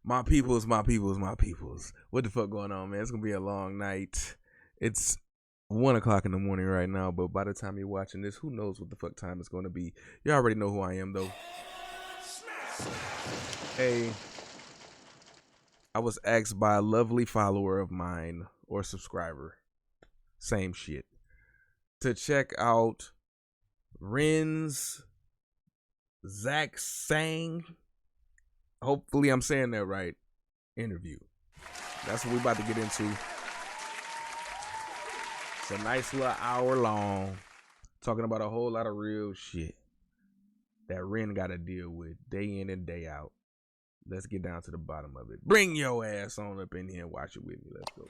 My peoples, my peoples, my peoples. What the fuck going on, man? It's gonna be a long night. It's 1 o'clock in the morning right now, but by the time you're watching this, who knows what the fuck time it's gonna be. You already know who I am though. Hey, I was asked by a lovely follower of mine or subscriber, same shit, to check out Ren's Zach Sang, hopefully I'm saying that right, interview. That's what we about to get into. It's a nice little hour long, talking about a whole lot of real shit that Ren got to deal with day in and day out. Let's get down to the bottom of it. Bring your ass on up in here and watch it with me. Let's go.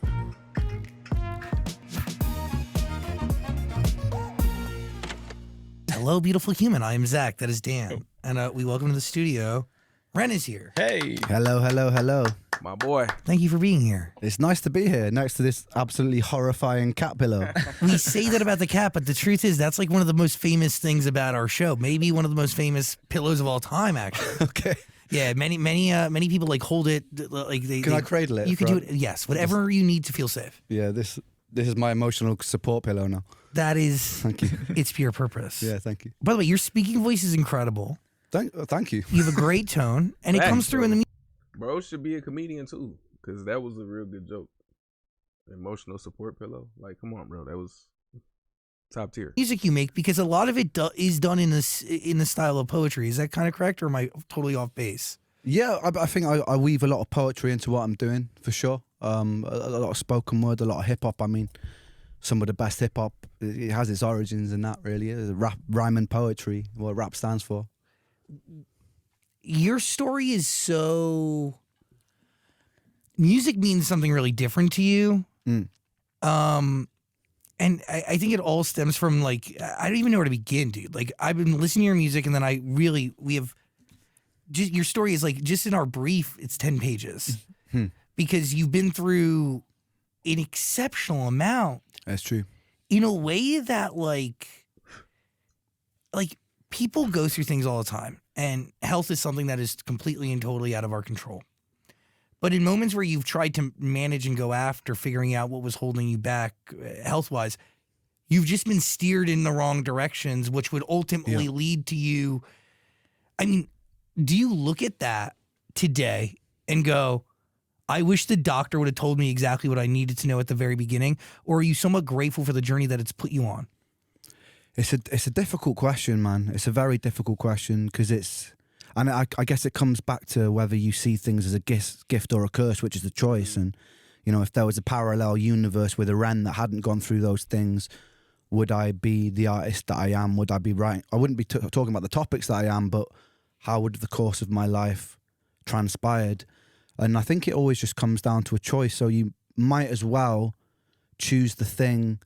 Hello, beautiful human. I am Zach. That is Dan. And we welcome to the studio. Ren is here. Hey. Hello, hello, hello. My boy. Thank you for being here. It's nice to be here next to this absolutely horrifying cat pillow. We say that about the cat, but the truth is that's like one of the most famous things about our show. Maybe one of the most famous pillows of all time, actually. Okay. Yeah, many people like hold it. Like Can I cradle it? You can do it. Yes, whatever you need to feel safe. Yeah, this is my emotional support pillow now. That is. Thank you. It's pure purpose. Yeah, thank you. By the way, your speaking voice is incredible. Thank you. You have a great tone, and it comes through in the music. Bro should be a comedian too, because that was a real good joke. Emotional support pillow. Like, come on, bro. That was top tier. Music you make, because a lot of it is done in the style of poetry. Is that kind of correct, or am I totally off base? Yeah, I think I weave a lot of poetry into what I'm doing, for sure. A lot of spoken word, a lot of hip-hop. I mean, some of the best hip-hop, it has its origins in that, really. Rap, rhyme and poetry, what rap stands for. Your story is so... Music means something really different to you. And I think it all stems from, like, I don't even know where to begin, dude. Like, I've been listening to your music, and then we have... Just, your story is, like, just in our brief, it's 10 pages. Because you've been through an exceptional amount. That's true. In a way that, like people go through things all the time, and health is something that is completely and totally out of our control. But in moments where you've tried to manage and go after figuring out what was holding you back health-wise, you've just been steered in the wrong directions, which would ultimately lead to you. I mean, do you look at that today and go, I wish the doctor would have told me exactly what I needed to know at the very beginning? Or are you somewhat grateful for the journey that it's put you on? It's a difficult question, man. It's a very difficult question, because I guess it comes back to whether you see things as a gift or a curse, which is the choice. And, you know, if there was a parallel universe with a Ren that hadn't gone through those things, would I be the artist that I am? Would I be right? I wouldn't be talking about the topics that I am, but how would the course of my life transpired? And I think it always just comes down to a choice. So you might as well choose the thing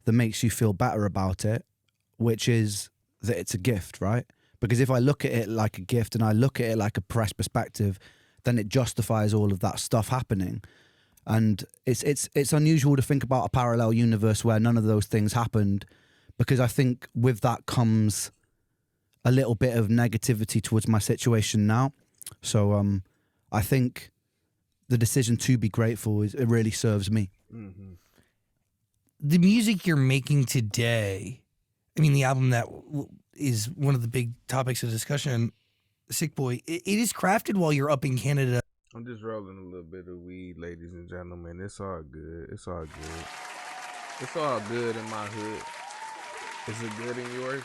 that makes you feel better about it, which is that it's a gift, right? Because if I look at it like a gift and I look at it like a fresh perspective, then it justifies all of that stuff happening. And it's unusual to think about a parallel universe where none of those things happened, because I think with that comes a little bit of negativity towards my situation now. So I think the decision to be grateful it really serves me. Mm-hmm. The music you're making today, I mean, the album that is one of the big topics of discussion, Sick Boy, it is crafted while you're up in Canada. I'm just rolling a little bit of weed, ladies and gentlemen. It's all good. It's all good. It's all good in my hood. Is it good in yours?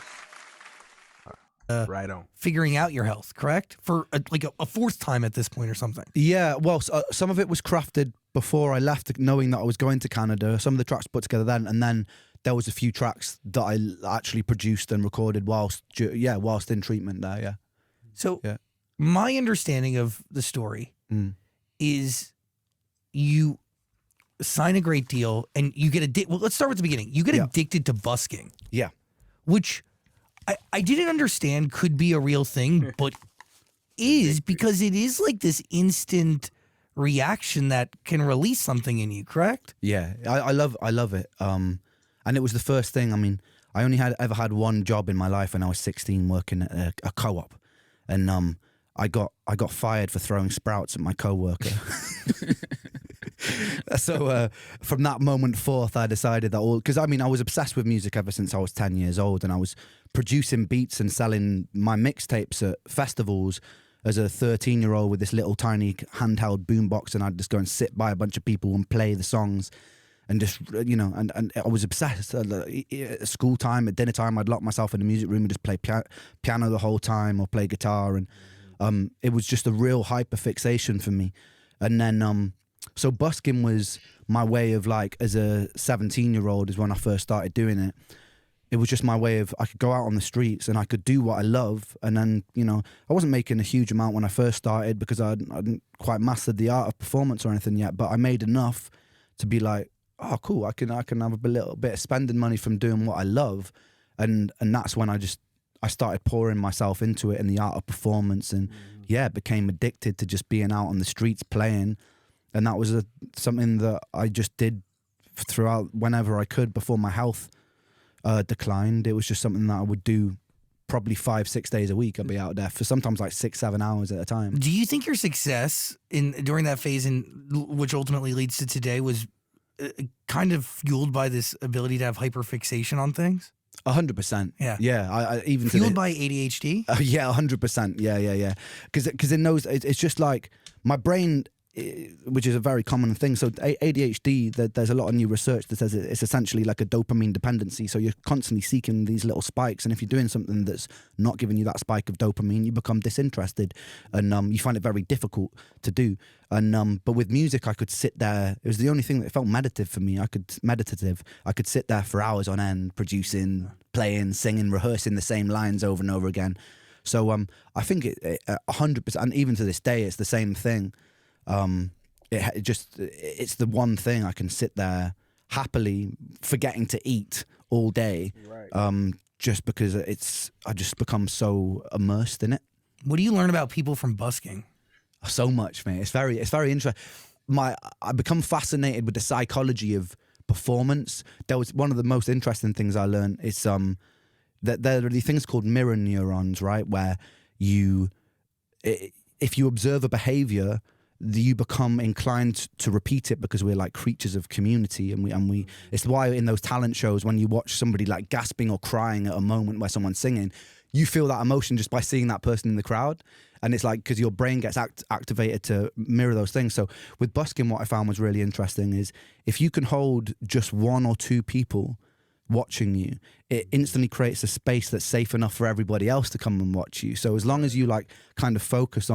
Right on. Figuring out your health, correct? For a fourth time at this point or something. Yeah, well, some of it was crafted before I left, knowing that I was going to Canada. Some of the tracks put together then, and then there was a few tracks that I actually produced and recorded whilst in treatment there, yeah. So my understanding of the story is you sign a great deal and you get addicted. Well, let's start with the beginning. You get addicted to busking. Yeah. Which I didn't understand could be a real thing, but is, because it is like this instant reaction that can release something in you, correct? Yeah, I love it. And it was the first thing. I mean, I only ever had one job in my life when I was 16, working at a co-op, and I got fired for throwing sprouts at my coworker. So from that moment forth, I decided that because I was obsessed with music ever since I was 10 years old, and I was producing beats and selling my mixtapes at festivals as a 13-year-old with this little tiny handheld boombox, and I'd just go and sit by a bunch of people and play the songs. And just, and I was obsessed. At school time, at dinner time, I'd lock myself in the music room and just play piano the whole time or play guitar. And it was just a real hyper fixation for me. And then, so busking was my way of, like, as a 17-year-old is when I first started doing it. It was just my way of, I could go out on the streets and I could do what I love. And then, I wasn't making a huge amount when I first started because I hadn't quite mastered the art of performance or anything yet, but I made enough to be like, oh, cool, I can have a little bit of spending money from doing what I love. And that's when I started pouring myself into it in the art of performance, and became addicted to just being out on the streets playing. And that was something that I just did throughout whenever I could before my health declined. It was just something that I would do probably 5-6 days a week. I'd be out there for sometimes like 6-7 hours at a time. Do you think your success during that phase, which ultimately leads to today, was kind of fueled by this ability to have hyperfixation on things? 100%. Yeah. I even fueled by ADHD. 100%. Yeah. Because in those, it's just like my brain, which is a very common thing. So ADHD, there's a lot of new research that says it's essentially like a dopamine dependency. So you're constantly seeking these little spikes, and if you're doing something that's not giving you that spike of dopamine, you become disinterested, and you find it very difficult to do. And but with music, I could sit there. It was the only thing that felt meditative for me. I could sit there for hours on end, producing, playing, singing, rehearsing the same lines over and over again. So I think it 100%, and even to this day, it's the same thing. It's the one thing I can sit there happily forgetting to eat all day, right. Just because I just become so immersed in it. What do you learn about people from busking? So much, mate. It's very interesting. I become fascinated with the psychology of performance. There was one of the most interesting things I learned is that there are these things called mirror neurons, right? Where if you observe a behavior, you become inclined to repeat it because we're like creatures of community, and we it's why in those talent shows when you watch somebody like gasping or crying at a moment where someone's singing, you feel that emotion just by seeing that person in the crowd, and it's like because your brain gets activated to mirror those things. So with busking, what I found was really interesting is if you can hold just one or two people watching you, it instantly creates a space that's safe enough for everybody else to come and watch you. So as long as you like kind of focus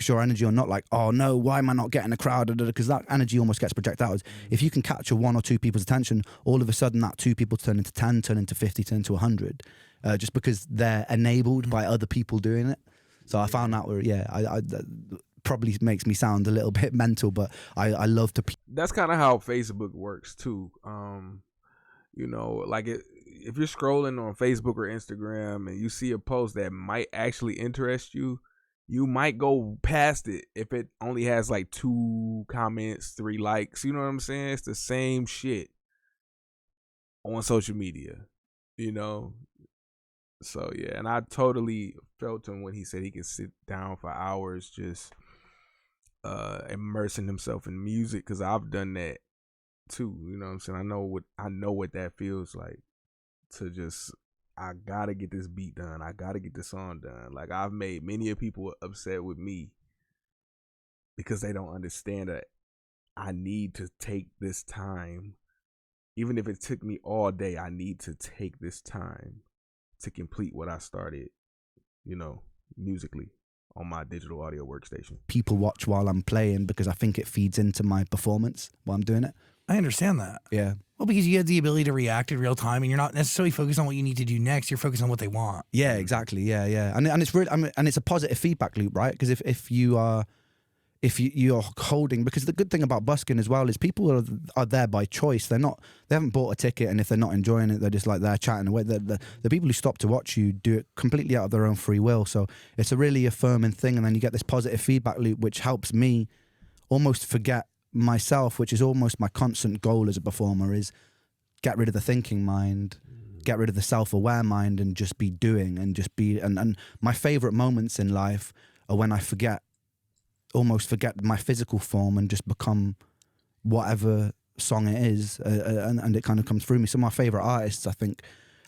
your energy on not like, oh no, why am I not getting a crowd? Because that energy almost gets projected out. If you can capture one or two people's attention, all of a sudden that 2 people turn into 10, turn into 50, turn into 100, just because they're enabled by other people doing it. So I found out that probably makes me sound a little bit mental, but I love to. That's kind of how Facebook works too. Like if you're scrolling on Facebook or Instagram and you see a post that might actually interest you, you might go past it if it only has like 2 comments, 3 likes. You know what I'm saying? It's the same shit on social media, So yeah, and I totally felt him when he said he could sit down for hours just immersing himself in music, because I've done that too. You know what I'm saying? I know what that feels like to just. I gotta get this beat done. I gotta get this song done. Like I've made many people upset with me because they don't understand that I need to take this time. Even if it took me all day, I need to take this time to complete what I started, musically on my digital audio workstation. People watch while I'm playing because I think it feeds into my performance while I'm doing it. I understand that. Yeah. Well, because you have the ability to react in real time, and you're not necessarily focused on what you need to do next. You're focused on what they want. Yeah, exactly. Yeah. And it's really, and it's a positive feedback loop, right? Because if you're holding, because the good thing about busking as well is people are there by choice. They haven't bought a ticket, and if they're not enjoying it, they're just like there chatting away. The people who stop to watch you do it completely out of their own free will. So it's a really affirming thing, and then you get this positive feedback loop, which helps me almost forget myself, which is almost my constant goal as a performer, is get rid of the thinking mind, get rid of the self-aware mind, and just be doing, and just be. And my favorite moments in life are when I almost forget my physical form and just become whatever song it is, and it kind of comes through me. Some of my favorite artists, I think,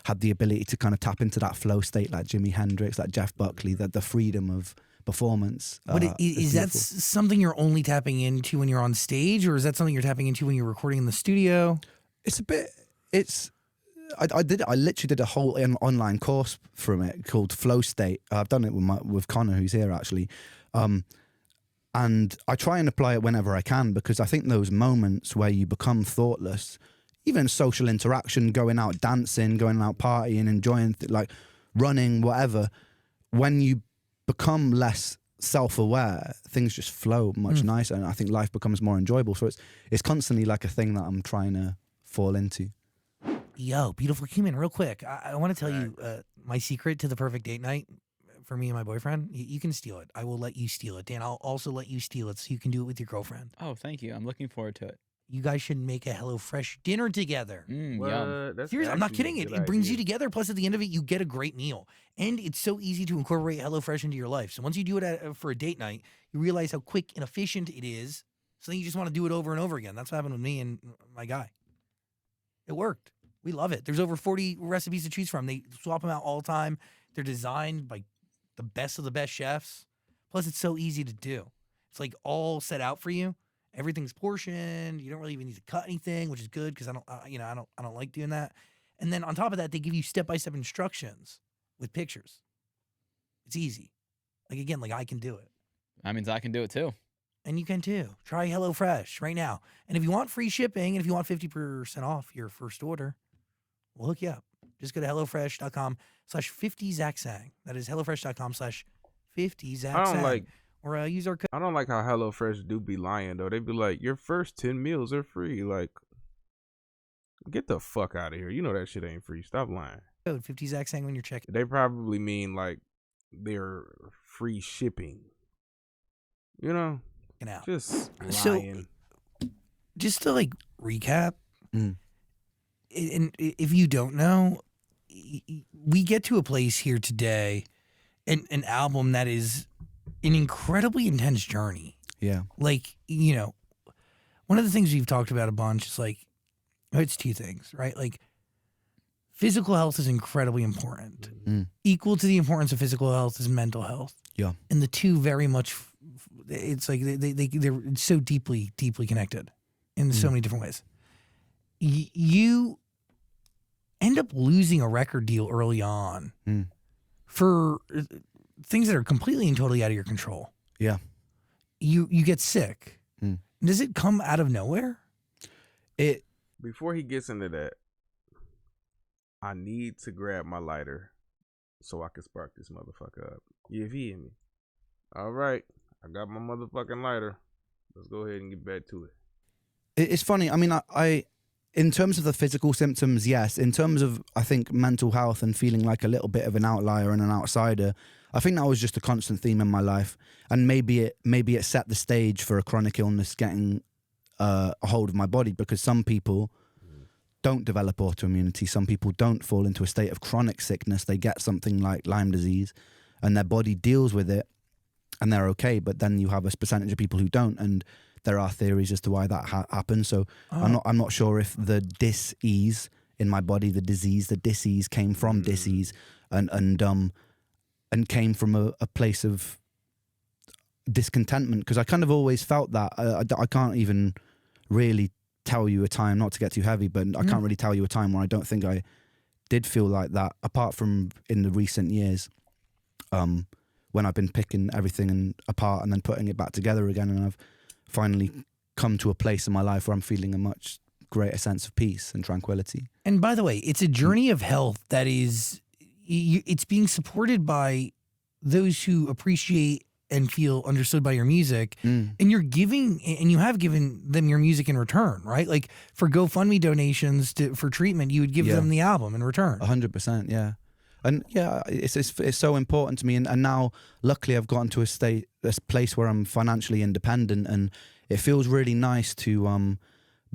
had the ability to kind of tap into that flow state, like Jimi Hendrix, like Jeff Buckley, the freedom of performance. But is that something you're only tapping into when you're on stage, or is that something you're tapping into when you're recording in the studio? I literally did a whole online course from it called Flow State. I've done it with Connor, who's here actually. And I try and apply it whenever I can, because I think those moments where you become thoughtless, even social interaction, going out dancing, going out partying, enjoying, like running, whatever, when you become less self-aware, things just flow much nicer, and I think life becomes more enjoyable. So it's constantly like a thing that I'm trying to fall into. Yo, beautiful human, real quick. I want to tell you my secret to the perfect date night for me and my boyfriend. You can steal it. I will let you steal it. Dan, I'll also let you steal it so you can do it with your girlfriend. Oh, thank you. I'm looking forward to it. You guys should make a HelloFresh dinner together. Yum. Seriously, I'm not kidding. It brings you together. Plus, at the end of it, you get a great meal. And it's so easy to incorporate HelloFresh into your life. So once you do it for a date night, you realize how quick and efficient it is. So then you just want to do it over and over again. That's what happened with me and my guy. It worked. We love it. There's over 40 recipes to choose from. They swap them out all the time. They're designed by the best of the best chefs. Plus, it's so easy to do. It's like all set out for you. Everything's portioned. You don't really even need to cut anything, which is good because I don't like doing that. And then on top of that, they give you step-by-step instructions with pictures. It's easy. Like I can do it. That means I can do it too. And you can too. Try HelloFresh right now. And if you want free shipping and if you want 50% off your first order, we'll hook you up. Just go to HelloFresh.com/50ZachSang. That is HelloFresh.com/50ZachSang. Or use our code. I don't like how HelloFresh do be lying though. They be like, your first 10 meals are free. Like, get the fuck out of here. You know that shit ain't free. Stop lying. Code 50ZachSang when you're checking. They probably mean like they're free shipping. You know, just lying. So, just to like recap, and if you don't know, we get to a place here today, an album that is an incredibly intense journey. Yeah. Like, you know, one of the things we've talked about a bunch is like, it's two things, right? Like, physical health is incredibly important. Equal to the importance of physical health is mental health. Yeah. And the two very much, it's like they're so deeply, deeply connected in so many different ways. You end up losing a record deal early on for things that are completely and totally out of your control. Yeah. You get sick. Does it come out of nowhere? Before he gets into that, I need to grab my lighter so I can spark this motherfucker up. You hear me? All right. I got my motherfucking lighter. Let's go ahead and get back to it. It's funny. I mean, I in terms of the physical symptoms, yes. In terms of, I think, mental health and feeling like a little bit of an outlier and an outsider, I think that was just a constant theme in my life. And maybe it set the stage for a chronic illness getting a hold of my body, because some people don't develop autoimmunity. Some people don't fall into a state of chronic sickness. They get something like Lyme disease and their body deals with it and they're okay. But then you have a percentage of people who don't, and there are theories as to why that happens. So I'm not sure if the dis-ease in my body, the dis-ease came from dis-ease and came from a place of discontentment, because I kind of always felt that. I can't even really tell you a time, not to get too heavy, but I can't really tell you a time where I don't think I did feel like that, apart from in the recent years, when I've been picking everything apart and then putting it back together again, and I've finally come to a place in my life where I'm feeling a much greater sense of peace and tranquility. And by the way, it's a journey of health that is, it's being supported by those who appreciate and feel understood by your music, and you're giving, and you have given them your music in return, right? Like for GoFundMe donations for treatment, you would give them the album in return. 100%, yeah. And yeah, it's so important to me. And now, luckily, I've gotten to this place where I'm financially independent, and it feels really nice to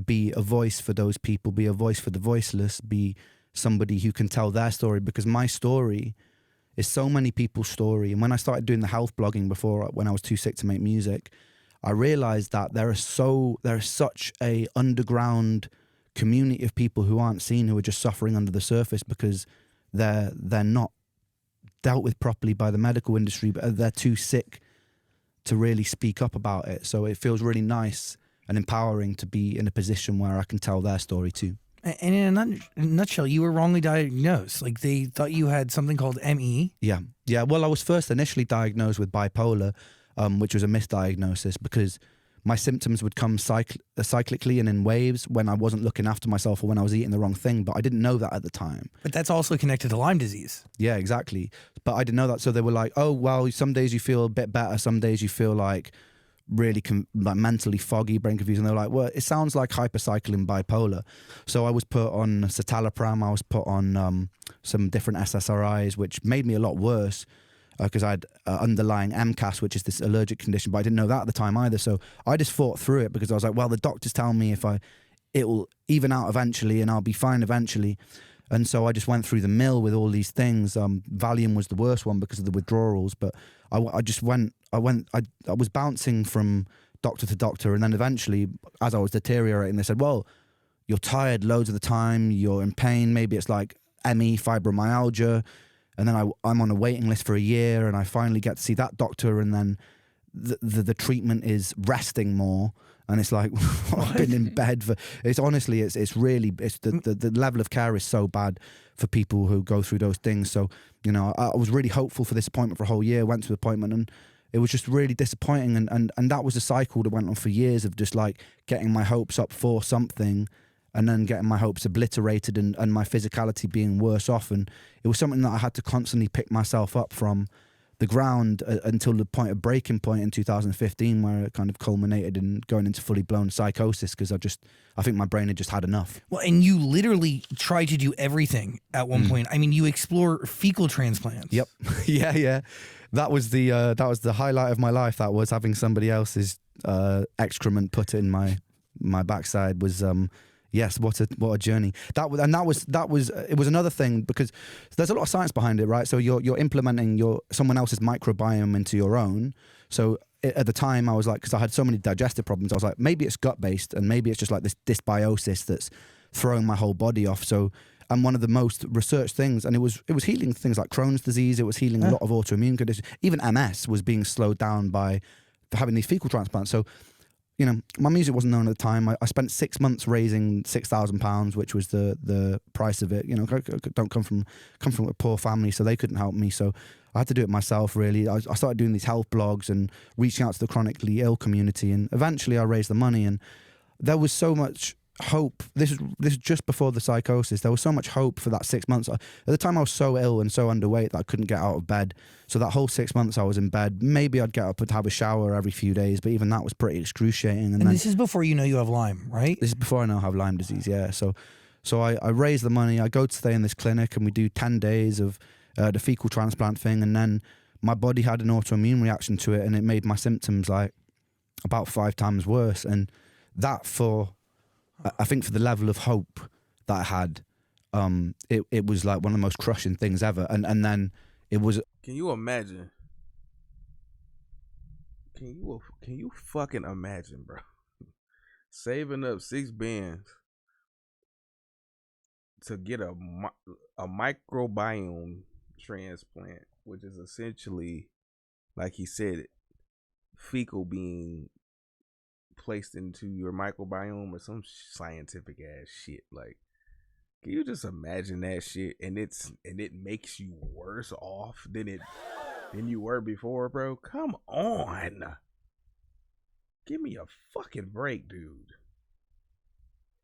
be a voice for those people, be a voice for the voiceless, be somebody who can tell their story, because my story is so many people's story. And when I started doing the health blogging before, when I was too sick to make music, I realized that there is such a underground community of people who aren't seen, who are just suffering under the surface because they're not dealt with properly by the medical industry, but they're too sick to really speak up about it. So it feels really nice and empowering to be in a position where I can tell their story too. And in a nutshell, you were wrongly diagnosed. Like, they thought you had something called ME. Yeah. Well, I was first initially diagnosed with bipolar, which was a misdiagnosis because my symptoms would come cyclically and in waves when I wasn't looking after myself or when I was eating the wrong thing. But I didn't know that at the time. But that's also connected to Lyme disease. Yeah, exactly. But I didn't know that. So they were like, oh, well, some days you feel a bit better. Some days you feel like really like mentally foggy, brain confused. And they're like, well, it sounds like hypercycling bipolar. So I was put on citalopram. I was put on some different SSRIs, which made me a lot worse because I had underlying MCAS, which is this allergic condition, but I didn't know that at the time either. So I just fought through it because I was like, well, the doctors tell me it will even out eventually and I'll be fine eventually. And so I just went through the mill with all these things. Valium was the worst one because of the withdrawals, but I was bouncing from doctor to doctor. And then eventually, as I was deteriorating, they said, well, you're tired loads of the time. You're in pain. Maybe it's like ME, fibromyalgia. And then I'm on a waiting list for a year and I finally get to see that doctor. And then the treatment is resting more. And it's like, I've been in bed for, it's honestly, it's the level of care is so bad for people who go through those things. So, you know, I was really hopeful for this appointment for a whole year, went to the appointment and it was just really disappointing. And that was a cycle that went on for years of just like getting my hopes up for something and then getting my hopes obliterated and my physicality being worse off. And it was something that I had to constantly pick myself up from the ground until the point of breaking point in 2015, where it kind of culminated in going into fully blown psychosis because I think my brain had just had enough. Well, and you literally tried to do everything at one point. I mean, you explore fecal transplants. Yep. Yeah. That was the highlight of my life. That was having somebody else's excrement put in my backside was. Yes, what a journey. That was it was another thing because there's a lot of science behind it, right? So you're implementing someone else's microbiome into your own. So at the time I was like, because I had so many digestive problems, I was like, maybe it's gut based and maybe it's just like this dysbiosis that's throwing my whole body off. So I'm one of the most researched things, and it was healing things like Crohn's disease. It was healing a lot of autoimmune conditions. Even MS was being slowed down by having these fecal transplants. So, you know, my music wasn't known at the time. I spent 6 months raising £6,000, which was the price of it. You know, I don't come from a poor family, so they couldn't help me. So I had to do it myself, really. I started doing these health blogs and reaching out to the chronically ill community, and eventually I raised the money. And there was so much hope. This is just before the psychosis. There was so much hope for that 6 months. At the time I was so ill and so underweight that I couldn't get out of bed. So that whole 6 months I was in bed. Maybe I'd get up and have a shower every few days, but even that was pretty excruciating. And then, this is before you know you have Lyme, right? This is before I know I have Lyme disease, yeah. So I raise the money. I go to stay in this clinic and we do 10 days of the fecal transplant thing, and then my body had an autoimmune reaction to it and it made my symptoms like about 5 times worse. And that I think for the level of hope that I had, it was like one of the most crushing things ever. And then it was. Can you imagine? Can you fucking imagine, bro? Saving up 6 bands to get a microbiome transplant, which is essentially, like he said, fecal being placed into your microbiome or some scientific ass shit. Like, can you just imagine that shit? And it makes you worse off than you were before, bro. Come on, give me a fucking break, dude.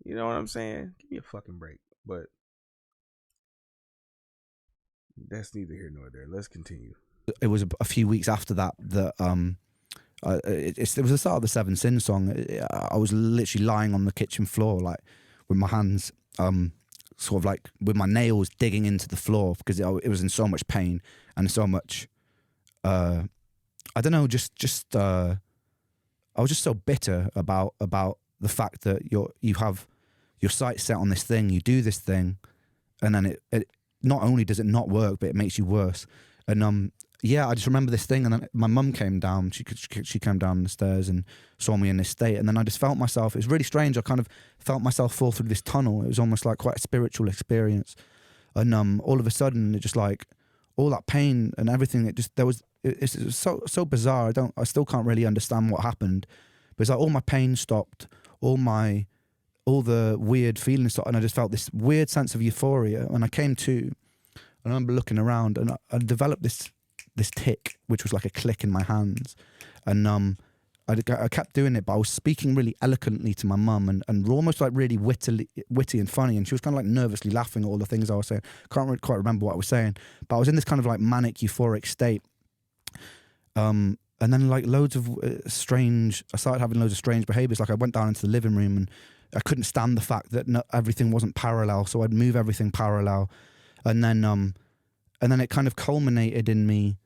You know what I'm saying? Give me a fucking break. But that's neither here nor there. Let's continue. It was a few weeks after that it was the start of the Seven Sins song. I was literally lying on the kitchen floor, like with my hands, sort of like with my nails digging into the floor because it was in so much pain and so much. I don't know, just I was just so bitter about the fact that you have your sights set on this thing, you do this thing, and then it not only does it not work, but it makes you worse. And yeah, I just remember this thing, and then my mum came down. She came down the stairs and saw me in this state, and then I just felt myself. It was really strange. I kind of felt myself fall through this tunnel. It was almost like quite a spiritual experience, and all of a sudden, it just like all that pain and everything. It was so bizarre. I still can't really understand what happened, but it's like all my pain stopped, all the weird feelings stopped, and I just felt this weird sense of euphoria. When I came to, I remember looking around, and I developed this tick, which was like a click in my hands, and I kept doing it, but I was speaking really eloquently to my mum, and almost like really witty and funny, and she was kind of like nervously laughing at all the things I was saying. Can't really quite remember what I was saying, but I was in this kind of like manic euphoric state, and then like loads of I started having loads of strange behaviors. Like I went down into the living room, and I couldn't stand the fact that everything wasn't parallel, so I'd move everything parallel, and then it kind of culminated in me.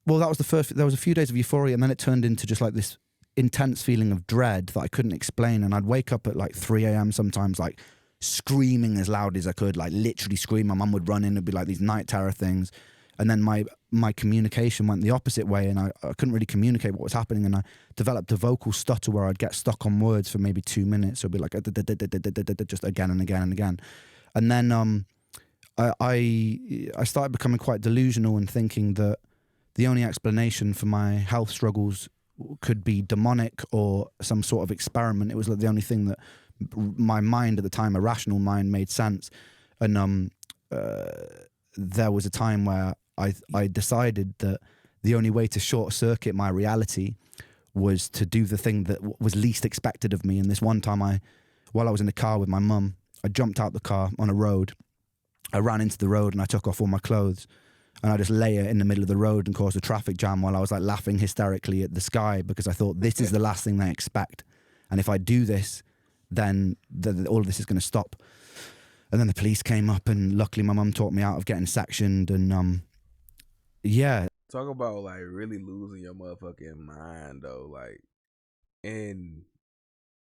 Well, there was a few days of euphoria, and then it turned into just like this intense feeling of dread that I couldn't explain. And I'd wake up at like 3 a.m. sometimes, like screaming as loud as I could, like literally scream. My mum would run in, it'd be like these night terror things. And then my communication went the opposite way, and I couldn't really communicate what was happening. And I developed a vocal stutter where I'd get stuck on words for maybe 2 minutes. It'd be like just again and again and again. And then I started becoming quite delusional and thinking that the only explanation for my health struggles could be demonic or some sort of experiment. It was like the only thing that my mind at the time, a rational mind, made sense. And there was a time where I decided that the only way to short circuit my reality was to do the thing that was least expected of me. And this one time, while I was in the car with my mum, I jumped out the car on a road. I ran into the road and I took off all my clothes, and I just lay in the middle of the road and caused a traffic jam while I was like laughing hysterically at the sky, because I thought this is the last thing they expect, and if I do this, then all of this is going to stop. And then the police came up, and luckily my mum talked me out of getting sectioned. And yeah. Talk about like really losing your motherfucking mind though, like, and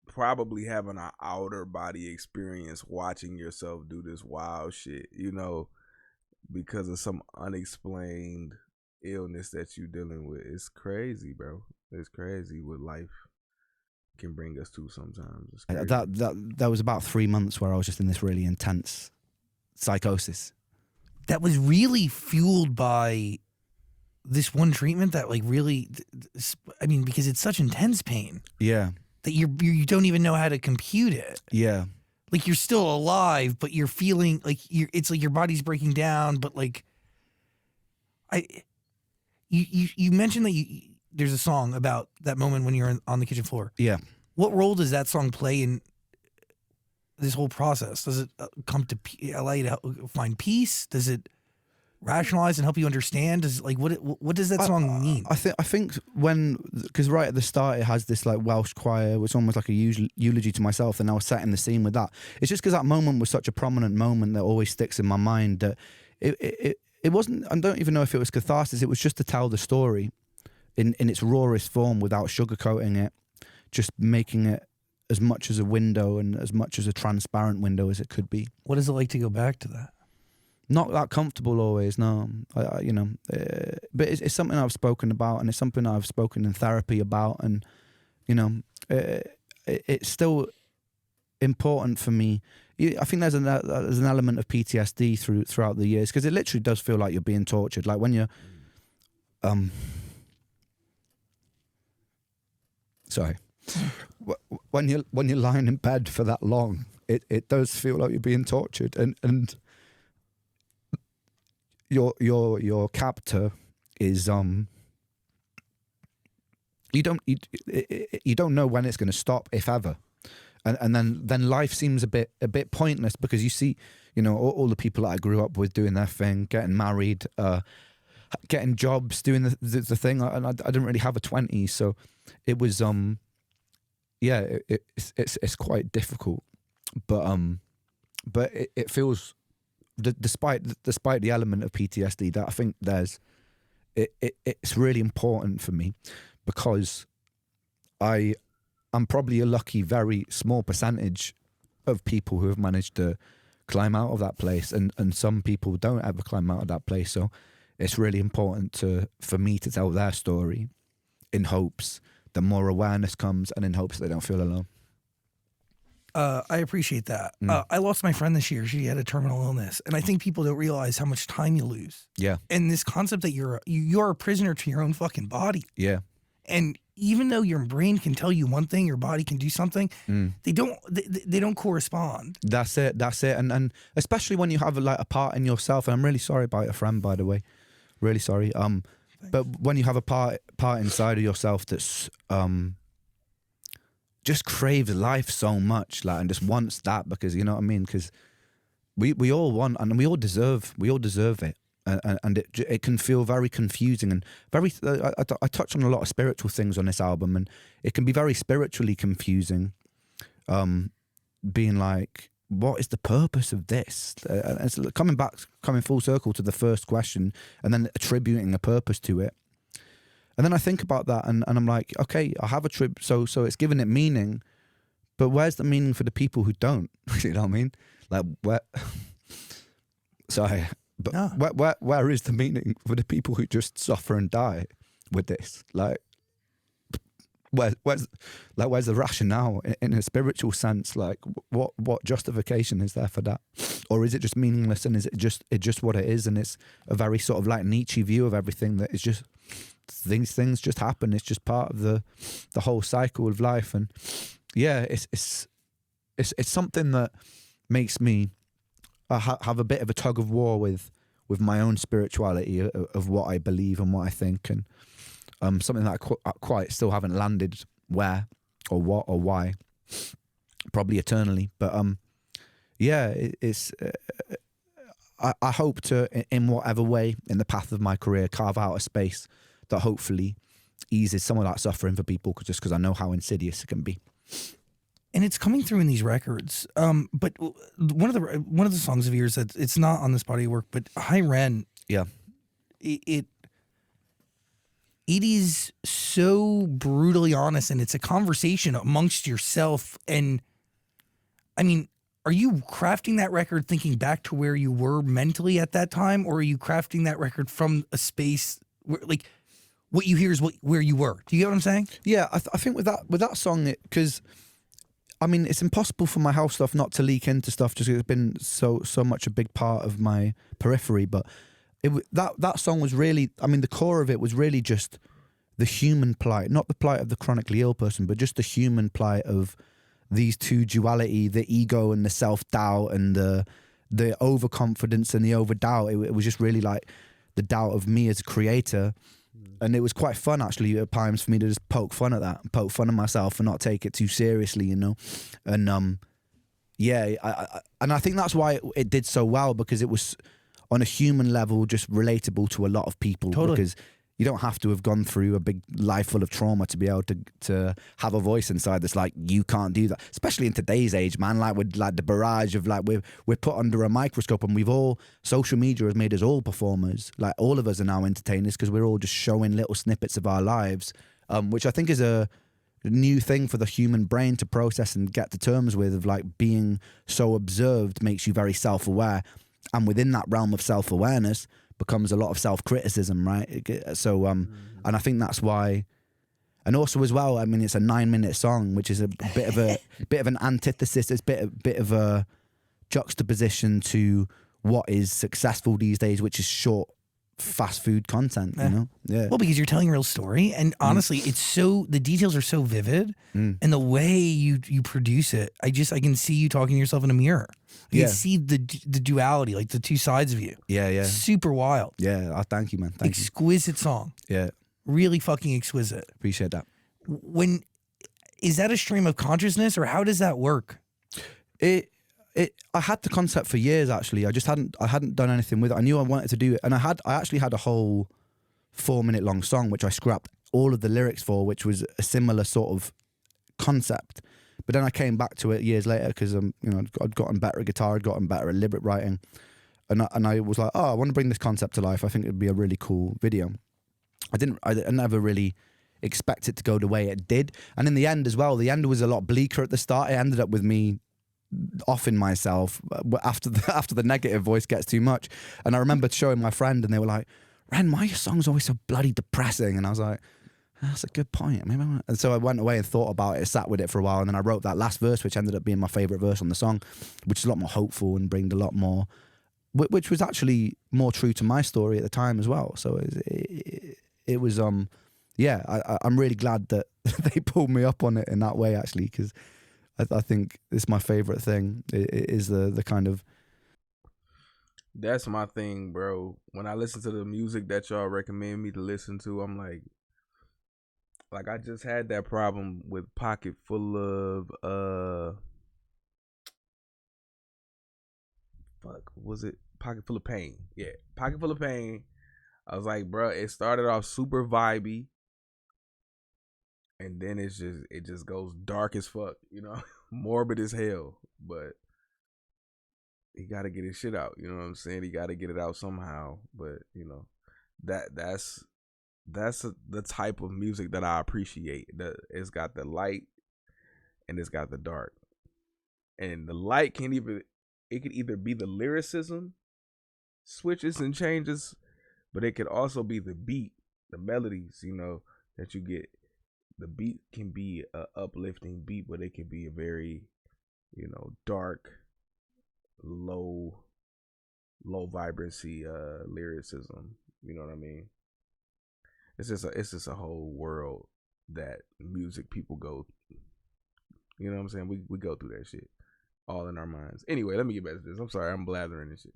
probably having an outer body experience watching yourself do this wild shit, you know, because of some unexplained illness that you're dealing with. It's crazy, bro. It's crazy what life can bring us to sometimes. It's crazy. That was about 3 months where I was just in this really intense psychosis. That was really fueled by this one treatment that like really, I mean, because it's such intense pain. Yeah. That you don't even know how to compute it. Yeah. Like you're still alive, but you're feeling like it's like your body's breaking down. But like, you mentioned that there's a song about that moment when you're on the kitchen floor. Yeah. What role does that song play in this whole process? Does it come to allow you to find peace? Does it rationalize and help you understand? Does like what does that song mean? I think because right at the start it has this like Welsh choir, which is almost like a eulogy to myself, and I was setting the scene with that. It's just because that moment was such a prominent moment that always sticks in my mind, that it wasn't, I don't even know if it was catharsis. It was just to tell the story in its rawest form without sugarcoating it, just making it as much as a window and as much as a transparent window as it could be. What is it like to go back to that? Not that comfortable always, no. But it's something I've spoken about, and it's something I've spoken in therapy about, and it's still important for me. I think there's an element of PTSD throughout the years, because it literally does feel like you're being tortured. Like when you're, when you're lying in bed for that long, it does feel like you're being tortured, and your captor is you don't know when it's going to stop, if ever, and then life seems a bit pointless, because you see all the people that I grew up with doing their thing, getting married, getting jobs, doing the thing, and I didn't really have a 20s, so it was it's quite difficult, but it feels, despite the element of PTSD that I think it's really important for me, because I'm probably a lucky, very small percentage of people who have managed to climb out of that place, and some people don't ever climb out of that place. So it's really important for me to tell their story in hopes that more awareness comes and in hopes they don't feel alone. I appreciate that. I lost my friend this year. She had a terminal illness, and I think people don't realize how much time you lose. Yeah. And this concept that you're a prisoner to your own fucking body. Yeah. And even though your brain can tell you one thing, your body can do something, they don't correspond. That's it. And especially when you have like a part in yourself, and I'm really sorry about your friend, by the way. Really sorry. But when you have a part inside of yourself that's just craves life so much, like, and just wants that, because you know what I mean? Because we all want, and we all deserve it. And it can feel very confusing and very. I touch on a lot of spiritual things on this album, and it can be very spiritually confusing. Being like, what is the purpose of this? And it's coming full circle to the first question, and then attributing a purpose to it. And then I think about that, and I'm like, okay, I have a trib, so it's giving it meaning, but where's the meaning for the people who don't? You know what I mean? Like, where? Sorry. But No. where is the meaning for the people who just suffer and die with this? Like, where's the rationale in a spiritual sense? Like, what justification is there for that? Or is it just meaningless, and is it just what it is? And it's a very sort of like Nietzsche view of everything, that it's just things just happen. It's just part of the whole cycle of life. And yeah, it's something that makes me have a bit of a tug of war with my own spirituality of what I believe and what I think, and something that I quite still haven't landed where or what or why, probably eternally. But yeah, it's I hope to, in whatever way in the path of my career, carve out a space that hopefully eases some of that suffering for people, just because I know how insidious it can be. And it's coming through in these records. But one of the songs of yours that it's not on this body of work, but Hi Ren. Yeah. It is so brutally honest, and it's a conversation amongst yourself. And I mean, are you crafting that record thinking back to where you were mentally at that time, or are you crafting that record from a space where, like, what you hear is where you were? Do you get what I'm saying? Yeah, I think with that song, because I mean, it's impossible for my health stuff not to leak into stuff, just because it's been so much a big part of my periphery. But that song was really, I mean, the core of it was really just the human plight, not the plight of the chronically ill person, but just the human plight of these two duality, the ego and the self-doubt, and the overconfidence and the overdoubt. It was just really like the doubt of me as a creator. And it was quite fun, actually, at times for me to just poke fun at that, poke fun at myself and not take it too seriously, you know? And yeah, I think that's why it did so well, because it was on a human level just relatable to a lot of people. Totally. Because you don't have to have gone through a big life full of trauma to be able to have a voice inside that's like, you can't do that. Especially in today's age, man, like with like the barrage of like we're put under a microscope, and social media has made us all performers. Like, all of us are now entertainers, because we're all just showing little snippets of our lives, which I think is a new thing for the human brain to process and get to terms with, of like being so observed makes you very self-aware. And within that realm of self-awareness becomes a lot of self-criticism, right? So, and I think that's why, and also as well, I mean, it's a 9-minute song, which is a bit of an antithesis. It's a bit of a juxtaposition to what is successful these days, which is short, fast food content, you know? Yeah. Well, because you're telling a real story, and honestly, it's the details are so vivid, and the way you produce it, I can see you talking to yourself in a mirror. You can see the duality, like the two sides of you. Yeah. Super wild. Yeah. Thank you, man. Thank you. Exquisite song. Yeah. Really fucking exquisite. Appreciate that. Is that a stream of consciousness, or how does that work? I had the concept for years, actually. I hadn't done anything with it. I knew I wanted to do it, and I actually had a whole 4-minute long song which I scrapped all of the lyrics for, which was a similar sort of concept. But then I came back to it years later, because I'd gotten better at guitar, I'd gotten better at lyric writing, and I was like, oh, I want to bring this concept to life. I think it'd be a really cool video. I never really expect it to go the way it did, and in the end as well, the end was a lot bleaker at the start. It ended up with me offing myself after the negative voice gets too much. And I remember showing my friend, and they were like, Ren, why are your songs always so bloody depressing? And I was like, that's a good point. Maybe and so I went away and thought about it, sat with it for a while, and then I wrote that last verse, which ended up being my favourite verse on the song, which is a lot more hopeful and bringed a lot more, which was actually more true to my story at the time as well. So it was, yeah, I'm really glad that they pulled me up on it in that way, actually, because I think it's my favourite thing. It is the kind of... That's my thing, bro. When I listen to the music that y'all recommend me to listen to, I'm like I just had that problem with Pocket Full of was it Pocket Full of Pain? Yeah, Pocket Full of Pain. I was like, bro, it started off super vibey, and then it just goes dark as fuck, you know, morbid as hell. But he got to get his shit out, you know what I'm saying? He got to get it out somehow. But you know, that's the type of music that I appreciate. It's got the light and it's got the dark, and the light could either be the lyricism switches and changes, but it could also be the beat, the melodies, you know, that you get. The beat can be a uplifting beat, but it can be a very, you know, dark, low vibrancy lyricism. You know what I mean? It's just a whole world that music people go. You know what I'm saying? We go through that shit all in our minds. Anyway, let me get back to this. I'm sorry, I'm blathering and shit.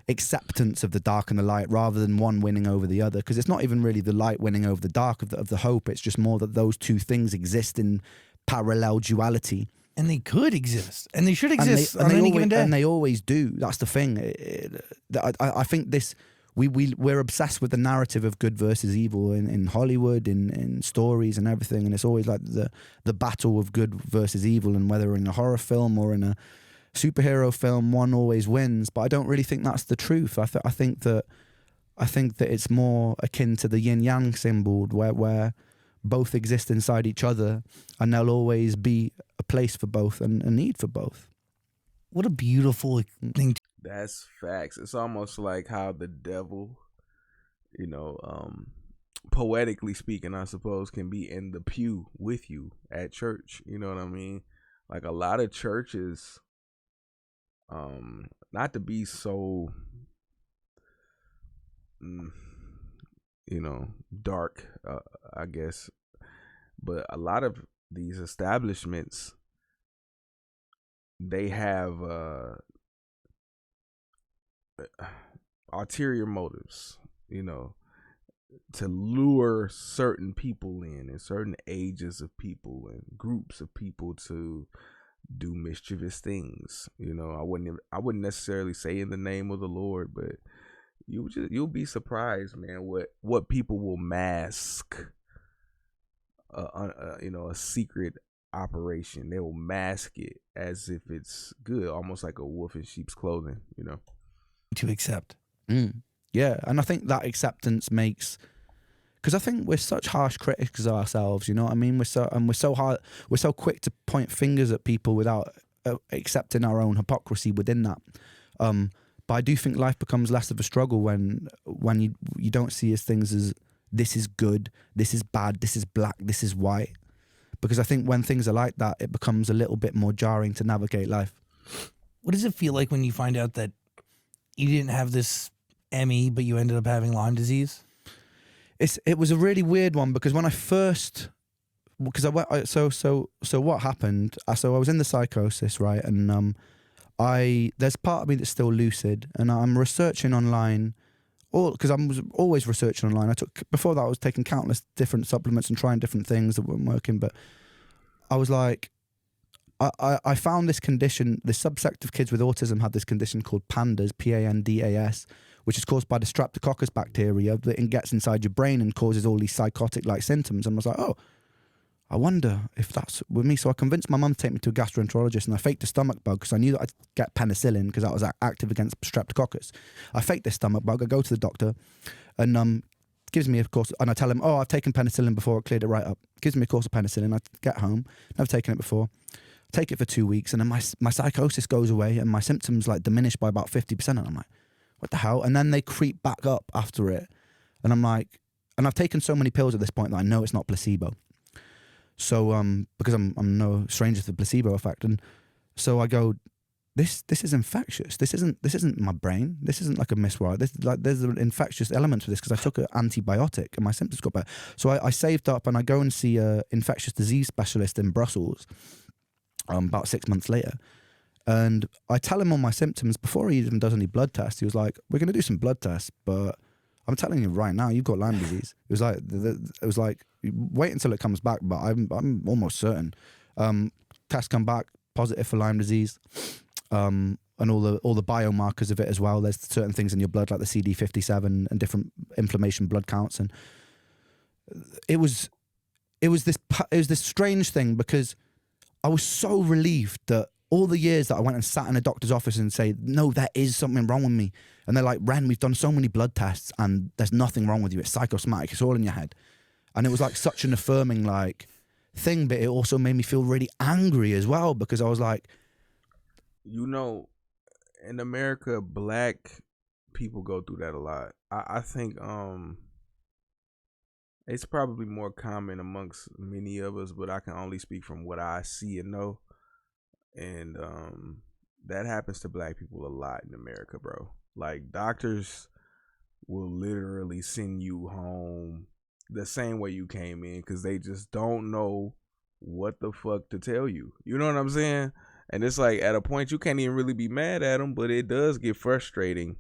Acceptance of the dark and the light rather than one winning over the other, because it's not even really the light winning over the dark of the hope. It's just more that those two things exist in parallel duality. And they could exist, and they should exist on any given day. And they always do. That's the thing. I think this... We're obsessed with the narrative of good versus evil in Hollywood, in stories and everything, and it's always like the battle of good versus evil, and whether in a horror film or in a superhero film, one always wins. But I don't really think that's the truth. I think that it's more akin to the yin yang symbol, where both exist inside each other, and there'll always be a place for both and a need for both. What a beautiful thing. That's facts. It's almost like how the devil, you know, poetically speaking, I suppose, can be in the pew with you at church. You know what I mean? Like a lot of churches, not to be so, you know, dark, I guess, but a lot of these establishments, they have ulterior motives, you know, to lure certain people in and certain ages of people and groups of people to do mischievous things. You know, I wouldn't necessarily say in the name of the Lord, but you'll be surprised, man, what people will mask. You know, a secret operation. They will mask it as if it's good, almost like a wolf in sheep's clothing. You know. To accept. Yeah, and I think that acceptance makes, because I think we're such harsh critics of ourselves, you know what I mean? We're so quick to point fingers at people without accepting our own hypocrisy within that. But I do think life becomes less of a struggle when you don't see as things as this is good, this is bad, this is black, this is white. Because I think when things are like that, it becomes a little bit more jarring to navigate life. What does it feel like when you find out that you didn't have this ME, but you ended up having Lyme disease? It was a really weird one, because when I first, because so what happened? So I was in the psychosis, right? And there's part of me that's still lucid, and I'm researching online, because I was always researching online. Before that I was taking countless different supplements and trying different things that weren't working, but I was like, I found this condition, this subsect of kids with autism had this condition called PANDAS, PANDAS, which is caused by the Streptococcus bacteria that gets inside your brain and causes all these psychotic-like symptoms. And I was like, oh, I wonder if that's with me. So I convinced my mum to take me to a gastroenterologist, and I faked a stomach bug because I knew that I'd get penicillin because that was active against Streptococcus. I faked this stomach bug. I go to the doctor, and gives me, of course, and I tell him, oh, I've taken penicillin before, it cleared it right up. Gives me a course of penicillin. I get home, never taken it before. Take it for 2 weeks, and then my psychosis goes away and my symptoms like diminish by about 50%, and I'm like, what the hell? And then they creep back up after it, And I'm like, and I've taken so many pills at this point that I know it's not placebo. So because I'm no stranger to the placebo effect, and so I go, this is infectious. This isn't my brain. This isn't like a miswire. There's an infectious element to this because I took an antibiotic and my symptoms got better. So I saved up and I go and see a infectious disease specialist in Brussels. About 6 months later, and I tell him all my symptoms before he even does any blood tests. He was like, "We're going to do some blood tests, but I'm telling you right now, you've got Lyme disease." It was like, wait until it comes back, but I'm almost certain. Tests come back positive for Lyme disease, and all the biomarkers of it as well. There's certain things in your blood like the CD57 and different inflammation blood counts, and it was this strange thing because I was so relieved that all the years that I went and sat in a doctor's office and say, no, there is something wrong with me. And they're like, Ren, we've done so many blood tests and there's nothing wrong with you. It's psychosomatic. It's all in your head. And it was like such an affirming like thing, but it also made me feel really angry as well because I was like, you know, in America, black people go through that a lot. I think it's probably more common amongst many of us, but I can only speak from what I see and know. And that happens to black people a lot in America, bro. Like, doctors will literally send you home the same way you came in because they just don't know what the fuck to tell you. You know what I'm saying? And it's like, at a point, you can't even really be mad at them, but it does get frustrating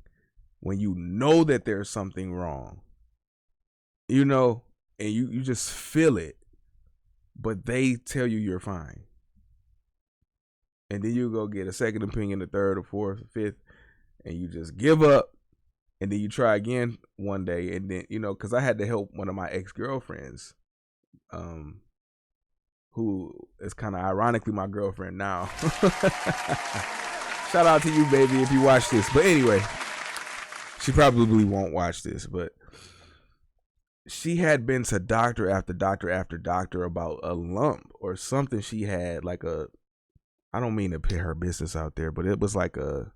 when you know that there's something wrong. You know? And you just feel it, but they tell you you're fine. And then you go get a second opinion, a third, or fourth, or fifth, and you just give up. And then you try again one day. And then, you know, because I had to help one of my ex-girlfriends, who is kind of ironically my girlfriend now. Shout out to you, baby, if you watch this. But anyway, she probably won't watch this, but she had been to doctor after doctor after doctor about a lump or something she had, like I don't mean to put her business out there, but it was like a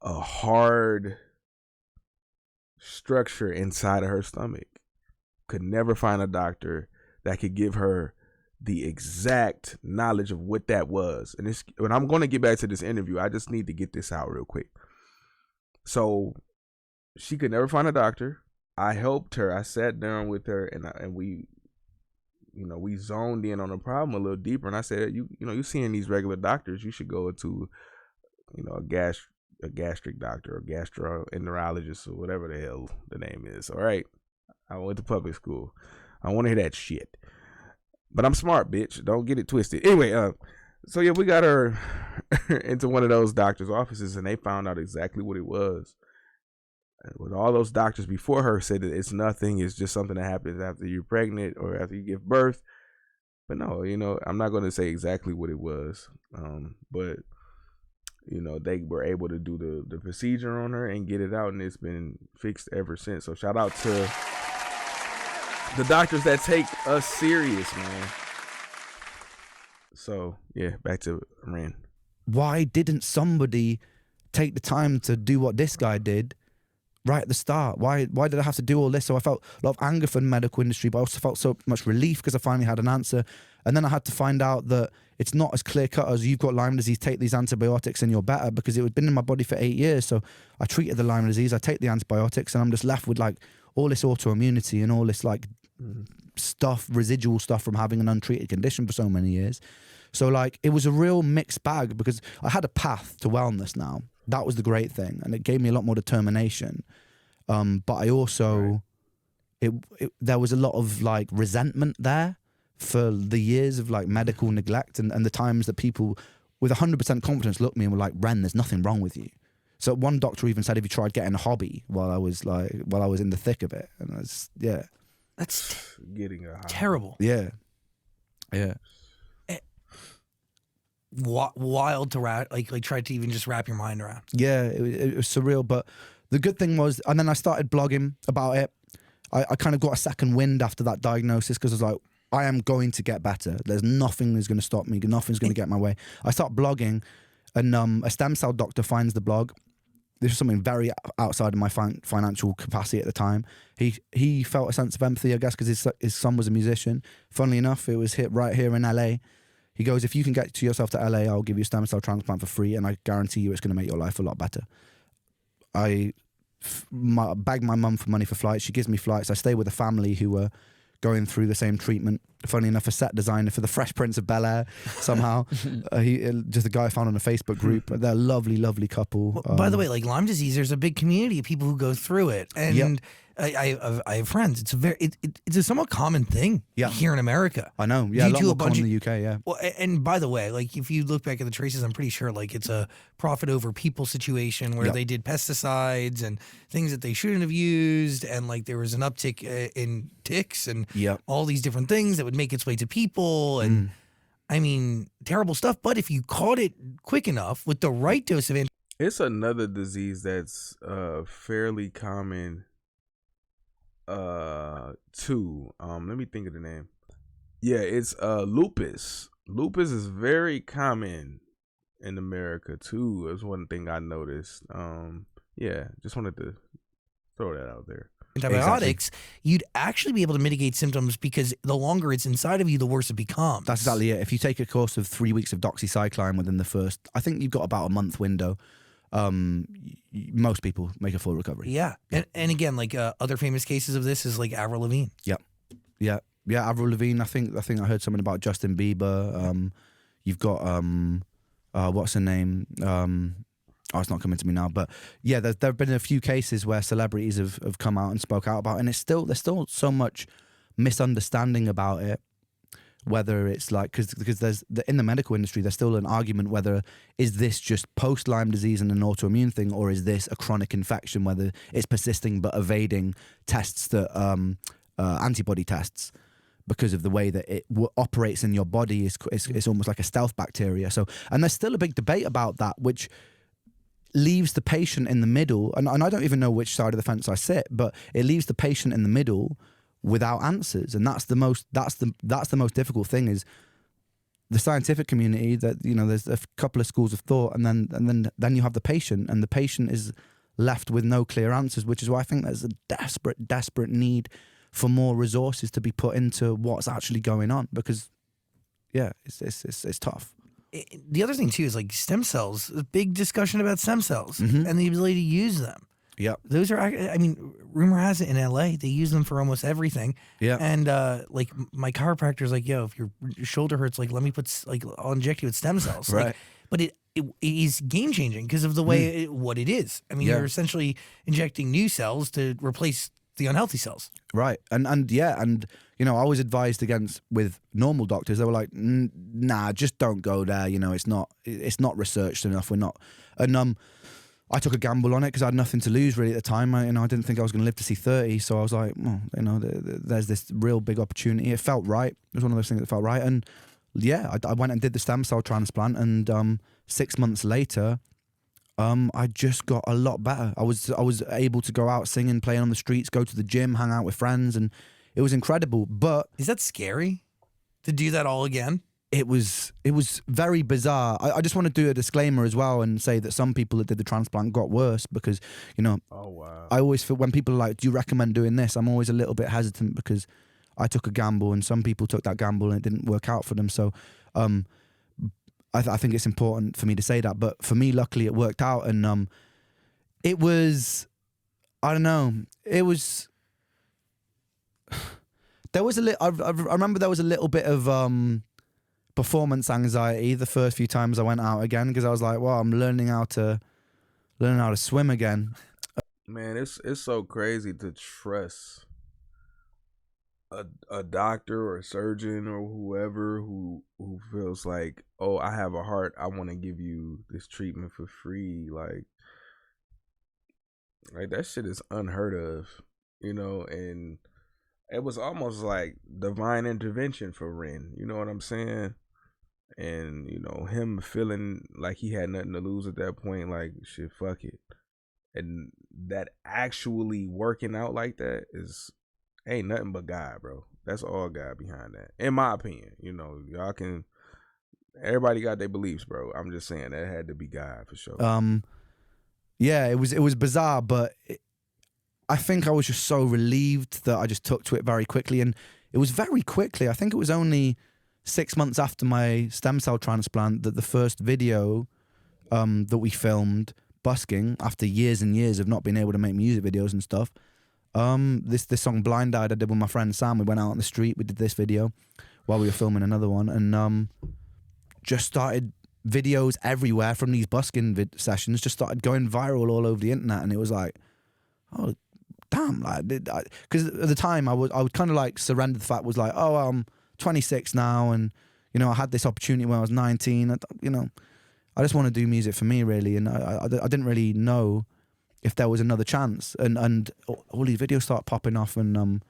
hard structure inside of her stomach. Could never find a doctor that could give her the exact knowledge of what that was. And when I'm going to get back to this interview, I just need to get this out real quick. So she could never find a doctor. I helped her. I sat down with her and we, you know, we zoned in on the problem a little deeper. And I said, you know, you're seeing these regular doctors. You should go to, you know, a gastric doctor or gastroenterologist or whatever the hell the name is. All right. I went to public school. I want to hear that shit. But I'm smart, bitch. Don't get it twisted. Anyway, so yeah, we got her into one of those doctors' offices and they found out exactly what it was. With all those doctors before her said that it's nothing, it's just something that happens after you're pregnant or after you give birth. But no, you know, I'm not going to say exactly what it was. But, you know, they were able to do the procedure on her and get it out, and it's been fixed ever since. So shout out to the doctors that take us serious, man. So, yeah, back to Ren. Why didn't somebody take the time to do what this guy did right at the start? Why did I have to do all this? So I felt a lot of anger for the medical industry, but I also felt so much relief because I finally had an answer. And then I had to find out that it's not as clear cut as you've got Lyme disease, take these antibiotics and you're better, because it had been in my body for 8 years. So I treated the Lyme disease, I take the antibiotics, and I'm just left with like all this autoimmunity and all this like stuff, residual stuff from having an untreated condition for so many years. So like it was a real mixed bag because I had a path to wellness now. That was the great thing, and it gave me a lot more determination. But I also, there was a lot of like resentment there for the years of like medical neglect and the times that people with 100% confidence looked at me and were like, Ren, there's nothing wrong with you. So one doctor even said, have you tried getting a hobby while I was in the thick of it? And That's getting a hobby. terrible. Yeah. Wild to like try to even just wrap your mind around. Yeah, it was surreal. But the good thing was, and then I started blogging about it. I kind of got a second wind after that diagnosis because I was like, I am going to get better. There's nothing that's going to stop me. Nothing's going to get in my way. I start blogging, and a stem cell doctor finds the blog, this was something very outside of my financial capacity at the time. He felt a sense of empathy, I guess, because his son was a musician. Funnily enough, it was hit right here in LA. He goes, if you can get yourself to LA, I'll give you a stem cell transplant for free, and I guarantee you it's going to make your life a lot better. I beg my mum for money for flights. She gives me flights. I stay with a family who were going through the same treatment. Funnily enough, a set designer for the Fresh Prince of Bel-Air somehow. Just a guy I found on a Facebook group. They're a lovely, lovely couple. Well, by the way, like Lyme disease, there's a big community of people who go through it, and Yep. I have friends. It's it's a somewhat common thing here in America. I know, yeah, a Due lot to more a bunch common in of- the UK, yeah. Well, and by the way, like if you look back at the traces, I'm pretty sure like it's a profit over people situation where Yep. they did pesticides and things that they shouldn't have used, and like there was an uptick in ticks and Yep. all these different things that would make its way to people, and I mean terrible stuff. But if you caught it quick enough with the right dose of It's another disease that's fairly common too. Let me think of the name. Yeah, it's lupus. Lupus is very common in America too. Is one thing I noticed. Yeah, just wanted to throw that out there. antibiotics, you'd actually be able to mitigate symptoms because the longer it's inside of you, the worse it becomes. That's exactly it. If you take a course of 3 weeks of doxycycline within the first, I think you've got about a month window. Most people make a full recovery. Yeah. And again, like other famous cases of this is like Avril Lavigne. Yeah, Avril Lavigne. I think I heard something about Justin Bieber. You've got what's her name? It's not coming to me now, but yeah, there have been a few cases where celebrities have come out and spoke out about it, and there's still so much misunderstanding about it. Whether it's like because in the medical industry there's still an argument whether is this just post Lyme disease and an autoimmune thing, or is this a chronic infection, whether it's persisting but evading tests that antibody tests because of the way that it operates in your body is almost like a stealth bacteria. So, and there's still a big debate about that, which leaves the patient in the middle, and I don't even know which side of the fence I sit, but it leaves the patient in the middle without answers, and that's the most difficult thing. Is the scientific community that, you know, there's a couple of schools of thought, and then you have the patient, and the patient is left with no clear answers, which is why I think there's a desperate need for more resources to be put into what's actually going on, because yeah, it's tough. The other thing too is like stem cells. A big discussion about stem cells and the ability to use them. Yeah, Those are, I mean, rumor has it in LA they use them for almost everything. yeah, And like my chiropractor's like, yo, if your shoulder hurts, like let me I'll inject you with stem cells. Right. Like, but it is game changing because of the way what it is. I mean, Yeah. you're essentially injecting new cells to replace the unhealthy cells. right. And you know, I was advised against with normal doctors. They were like, nah, just don't go there. You know, it's not researched enough. We're not. And I took a gamble on it because I had nothing to lose really at the time. I didn't think I was going to live to see 30. So I was like, well, you know, there's this real big opportunity. It felt right. It was one of those things that felt right. And yeah, I went and did the stem cell transplant. And 6 months later, I just got a lot better. I was able to go out singing, playing on the streets, go to the gym, hang out with friends, and it was incredible. But Is that scary to do that all again? it was very bizarre. I just want to do a disclaimer as well and say that some people that did the transplant got worse because, you know, Oh wow. I always feel when people are like, do you recommend doing this? I'm always a little bit hesitant because I took a gamble and some people took that gamble and it didn't work out for them. So I think it's important for me to say that. But for me, luckily, it worked out. And it was, I don't know, it was, there was a little, I remember there was a little bit of performance anxiety the first few times I went out again because I was like, well, I'm learning how to swim again. Man, it's so crazy to trust a doctor or a surgeon or whoever who feels like, oh, I have a heart, I want to give you this treatment for free. Like that shit is unheard of, you know. And it was almost like divine intervention for Ren, you know what I'm saying? And you know, him feeling like he had nothing to lose at that point, like shit, fuck it. And that actually working out like that ain't nothing but God, bro. That's all God behind that, in my opinion. You know, y'all can, everybody got their beliefs, bro. I'm just saying that had to be God for sure. yeah, it was bizarre, but I think I was just so relieved that I just took to it very quickly, and it was very quickly. I think it was only 6 months after my stem cell transplant that the first video that we filmed, Busking, after years and years of not being able to make music videos and stuff. This song Blind Eyed I did with my friend Sam. We went out on the street, we did this video while we were filming another one, and just started videos everywhere from these busking sessions, just started going viral all over the internet, and it was like, oh damn, like, because at the time I would kind of like surrender the fact, was like, oh, I'm 26 now, and you know, I had this opportunity when I was 19, you know, I just want to do music for me, really, and I didn't really know if there was another chance, and all these videos start popping off, and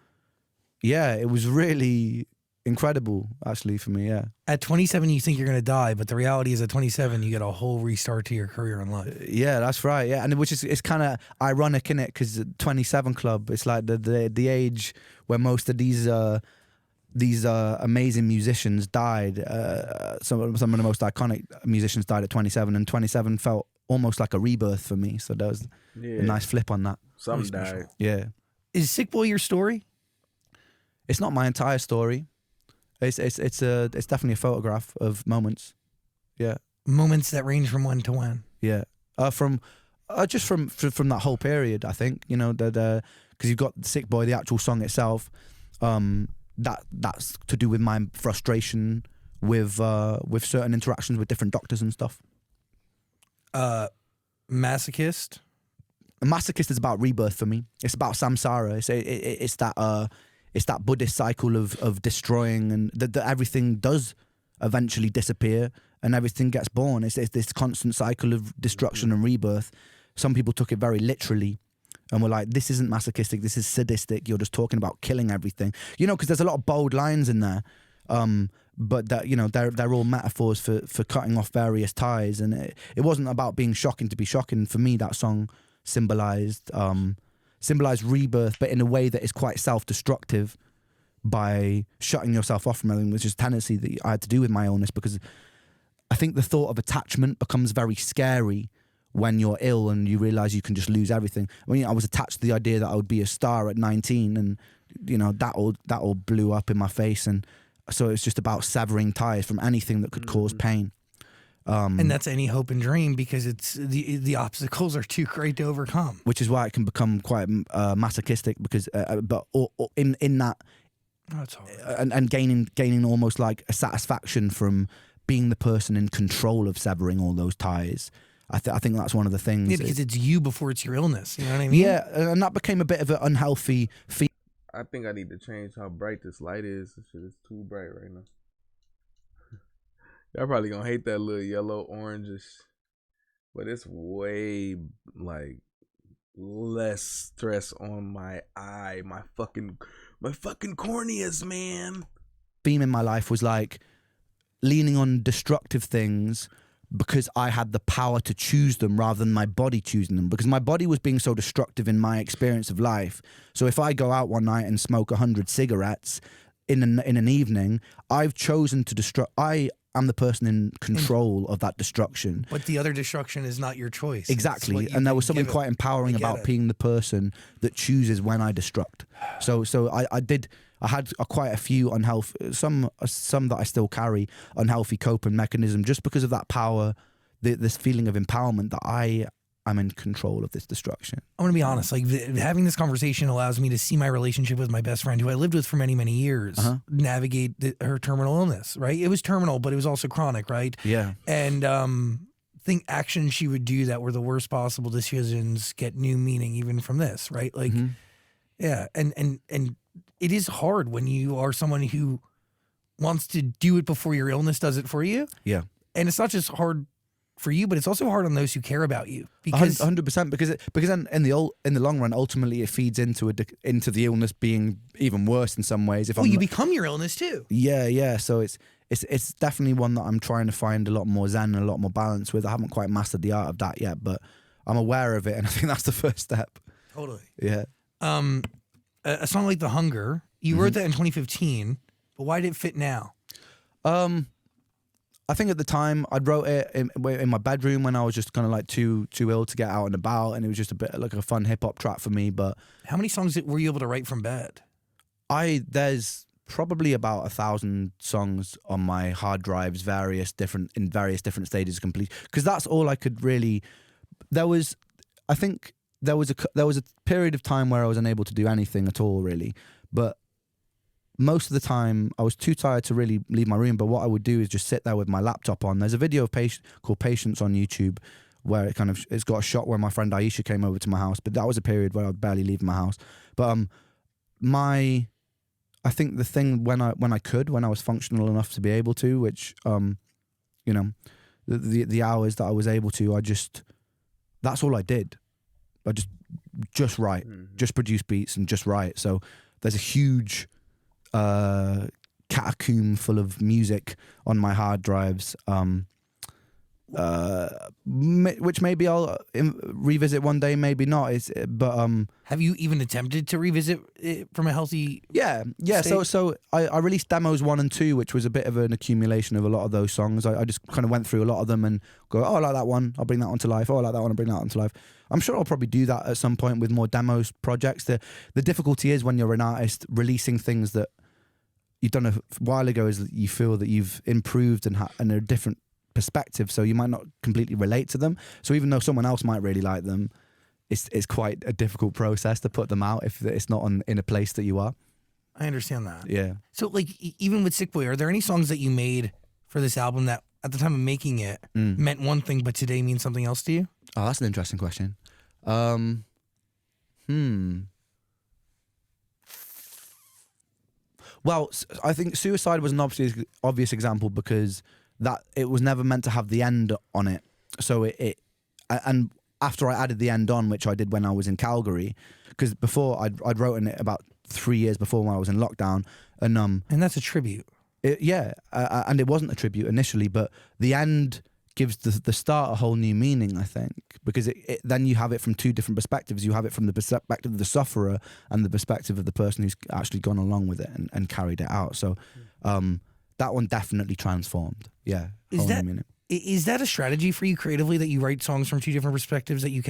yeah, it was really incredible, actually, for me. Yeah. At 27, you think you're going to die, but the reality is at 27, you get a whole restart to your career in life. Yeah, that's right. Yeah, and which is, it's kind of ironic, isn't it? Because 27 Club, it's like the age where most of these amazing musicians died. Some of the most iconic musicians died at 27, and 27 felt almost like a rebirth for me. So there was a nice flip on that. Some died. Yeah. Is Sick Boy your story? It's not my entire story. It's definitely a photograph of moments. Yeah. Moments that range from when to when? Yeah. From that whole period, I think, you know, because you've got Sick Boy, the actual song itself. That's to do with my frustration with certain interactions with different doctors and stuff. Masochist? Masochist is about rebirth for me. It's about samsara. It's that Buddhist cycle of destroying, and that everything does eventually disappear and everything gets born. It's this constant cycle of destruction and rebirth. Some people took it very literally and were like, this isn't masochistic, this is sadistic, you're just talking about killing everything. You know, because there's a lot of bold lines in there, but that, you know, they're all metaphors for cutting off various ties, and it wasn't about being shocking to be shocking. For me, that song symbolized rebirth, but in a way that is quite self-destructive, by shutting yourself off from everything, which is a tendency that I had to do with my illness, because I think the thought of attachment becomes very scary when you're ill and you realize you can just lose everything. I mean, I was attached to the idea that I would be a star at 19, and you know, that all blew up in my face, and so it's just about severing ties from anything that could cause pain. And that's any hope and dream, because it's the obstacles are too great to overcome. Which is why it can become quite masochistic, because but in that, that's hard. And gaining almost like a satisfaction from being the person in control of severing all those ties. I think that's one of the things. Yeah, because it's you before it's your illness. You know what I mean? Yeah, and that became a bit of an unhealthy feeling. I think I need to change how bright this light is. This shit is too bright right now. Y'all probably gonna hate that little yellow orangish, but it's way like less stress on my eye, my fucking corneas, man. Theme in my life was like leaning on destructive things because I had the power to choose them rather than my body choosing them, because my body was being so destructive in my experience of life. So if I go out one night and smoke 100 cigarettes in an evening, I've chosen to destruct. I'm the person in control of that destruction. But the other destruction is not your choice. Exactly. And there was something quite empowering about being the person that chooses when I destruct. So I had quite a few unhealthy, some that I still carry, unhealthy coping mechanism, just because of that power, this feeling of empowerment that I'm in control of this destruction. I'm going to be honest, like having this conversation allows me to see my relationship with my best friend, who I lived with for many, many years, navigate her terminal illness, right? It was terminal, but it was also chronic, right? Yeah. And think actions she would do that were the worst possible decisions get new meaning even from this, right? Like, yeah. And it is hard when you are someone who wants to do it before your illness does it for you. Yeah. And it's not just hard for you, but it's also hard on those who care about you. Because 100%, because then in the long run, ultimately it feeds into the illness being even worse in some ways. You become your illness too. Yeah. So it's definitely one that I'm trying to find a lot more zen and a lot more balance with. I haven't quite mastered the art of that yet, but I'm aware of it, and I think that's the first step. Totally. Yeah. A song like The Hunger, you wrote that in 2015, but why did it fit now? I think at the time I wrote it in my bedroom when I was just kind of like too ill to get out and about, and it was just a bit like a fun hip hop track for me. But How many songs were you able to write from bed? there's probably about 1,000 songs on my hard drives, in various different stages of complete. Because that's all I could really. I think there was a period of time where I was unable to do anything at all, really. But most of the time, I was too tired to really leave my room. But what I would do is just sit there with my laptop on. There's a video of called Patience on YouTube, where it's got a shot where my friend Aisha came over to my house. But that was a period where I would barely leave my house. But I think the thing when I was functional enough to be able to, which the hours that I was able to, that's all I did. I just write, just produce beats and just write. So there's a huge catacomb full of music on my hard drives, which maybe I'll revisit one day, maybe not. Have you even attempted to revisit it from a healthy? Yeah. state? So I released demos 1 and 2, which was a bit of an accumulation of a lot of those songs. I just kind of went through a lot of them and go, oh, I like that one, I'll bring that one to life. Oh, I like that one, I'll bring that one to life. I'm sure I'll probably do that at some point with more demos projects. The difficulty is when you're an artist releasing things that you've done a while ago, is that you feel that you've improved and a different perspective, so you might not completely relate to them. So even though someone else might really like them, it's quite a difficult process to put them out if it's not in a place that you are. I understand that. Yeah. So like even with Sick Boy, are there any songs that you made for this album that at the time of making it meant one thing but today means something else to you? Oh, that's an interesting question. Well, I think Suicide was an obvious example because that it was never meant to have the end on it. So and after I added the end on, which I did when I was in Calgary, because before I'd written it about 3 years before when I was in lockdown, and that's a tribute. And it wasn't a tribute initially, but the end gives the start a whole new meaning, I think, because then you have it from two different perspectives. You have it from the perspective of the sufferer and the perspective of the person who's actually gone along with it and carried it out. So that one definitely transformed. Yeah. Is that a strategy for you creatively, that you write songs from two different perspectives that you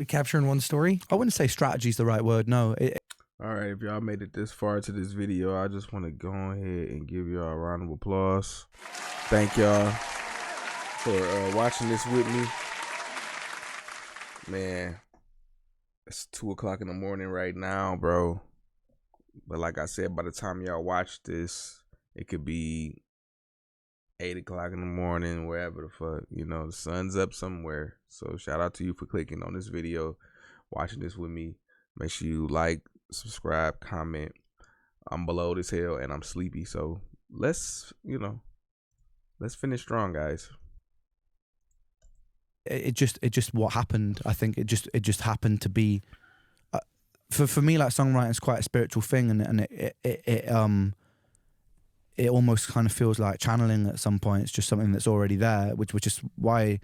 capture in one story? I wouldn't say strategy is the right word. No. All right, if y'all made it this far to this video, I just want to go ahead and give y'all a round of applause. Thank y'all for watching this with me. Man, it's 2 o'clock in the morning right now, bro. But like I said, by the time y'all watch this, it could be 8 o'clock in the morning, wherever the fuck, the sun's up somewhere. So shout out to you for clicking on this video, watching this with me. Make sure you like, subscribe, comment. I'm bloated as hell and I'm sleepy, so let's finish strong, guys. It just what happened. I think it just happened to be for me, like, songwriting is quite a spiritual thing, and it almost kind of feels like channeling at some point. It's just something that's already there, which is why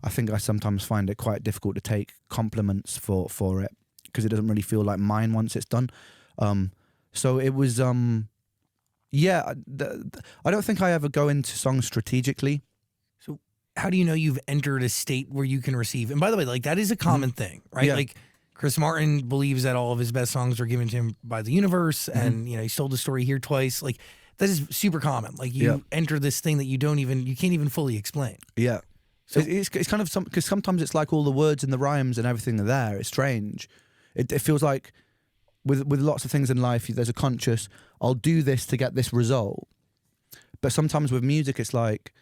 I think I sometimes find it quite difficult to take compliments for it, because it doesn't really feel like mine once it's done. So it was I don't think I ever go into songs strategically. So how do you know you've entered a state where you can receive? And by the way, like, that is a common thing, right? Yeah. Like, Chris Martin believes that all of his best songs are given to him by the universe, and he told the story here twice. Like, that is super common. Like, you enter this thing that you can't even fully explain. Yeah. So it's kind of because sometimes it's like all the words and the rhymes and everything are there. It's strange. It feels like with lots of things in life, there's a conscious, I'll do this to get this result. But sometimes with music, it's like,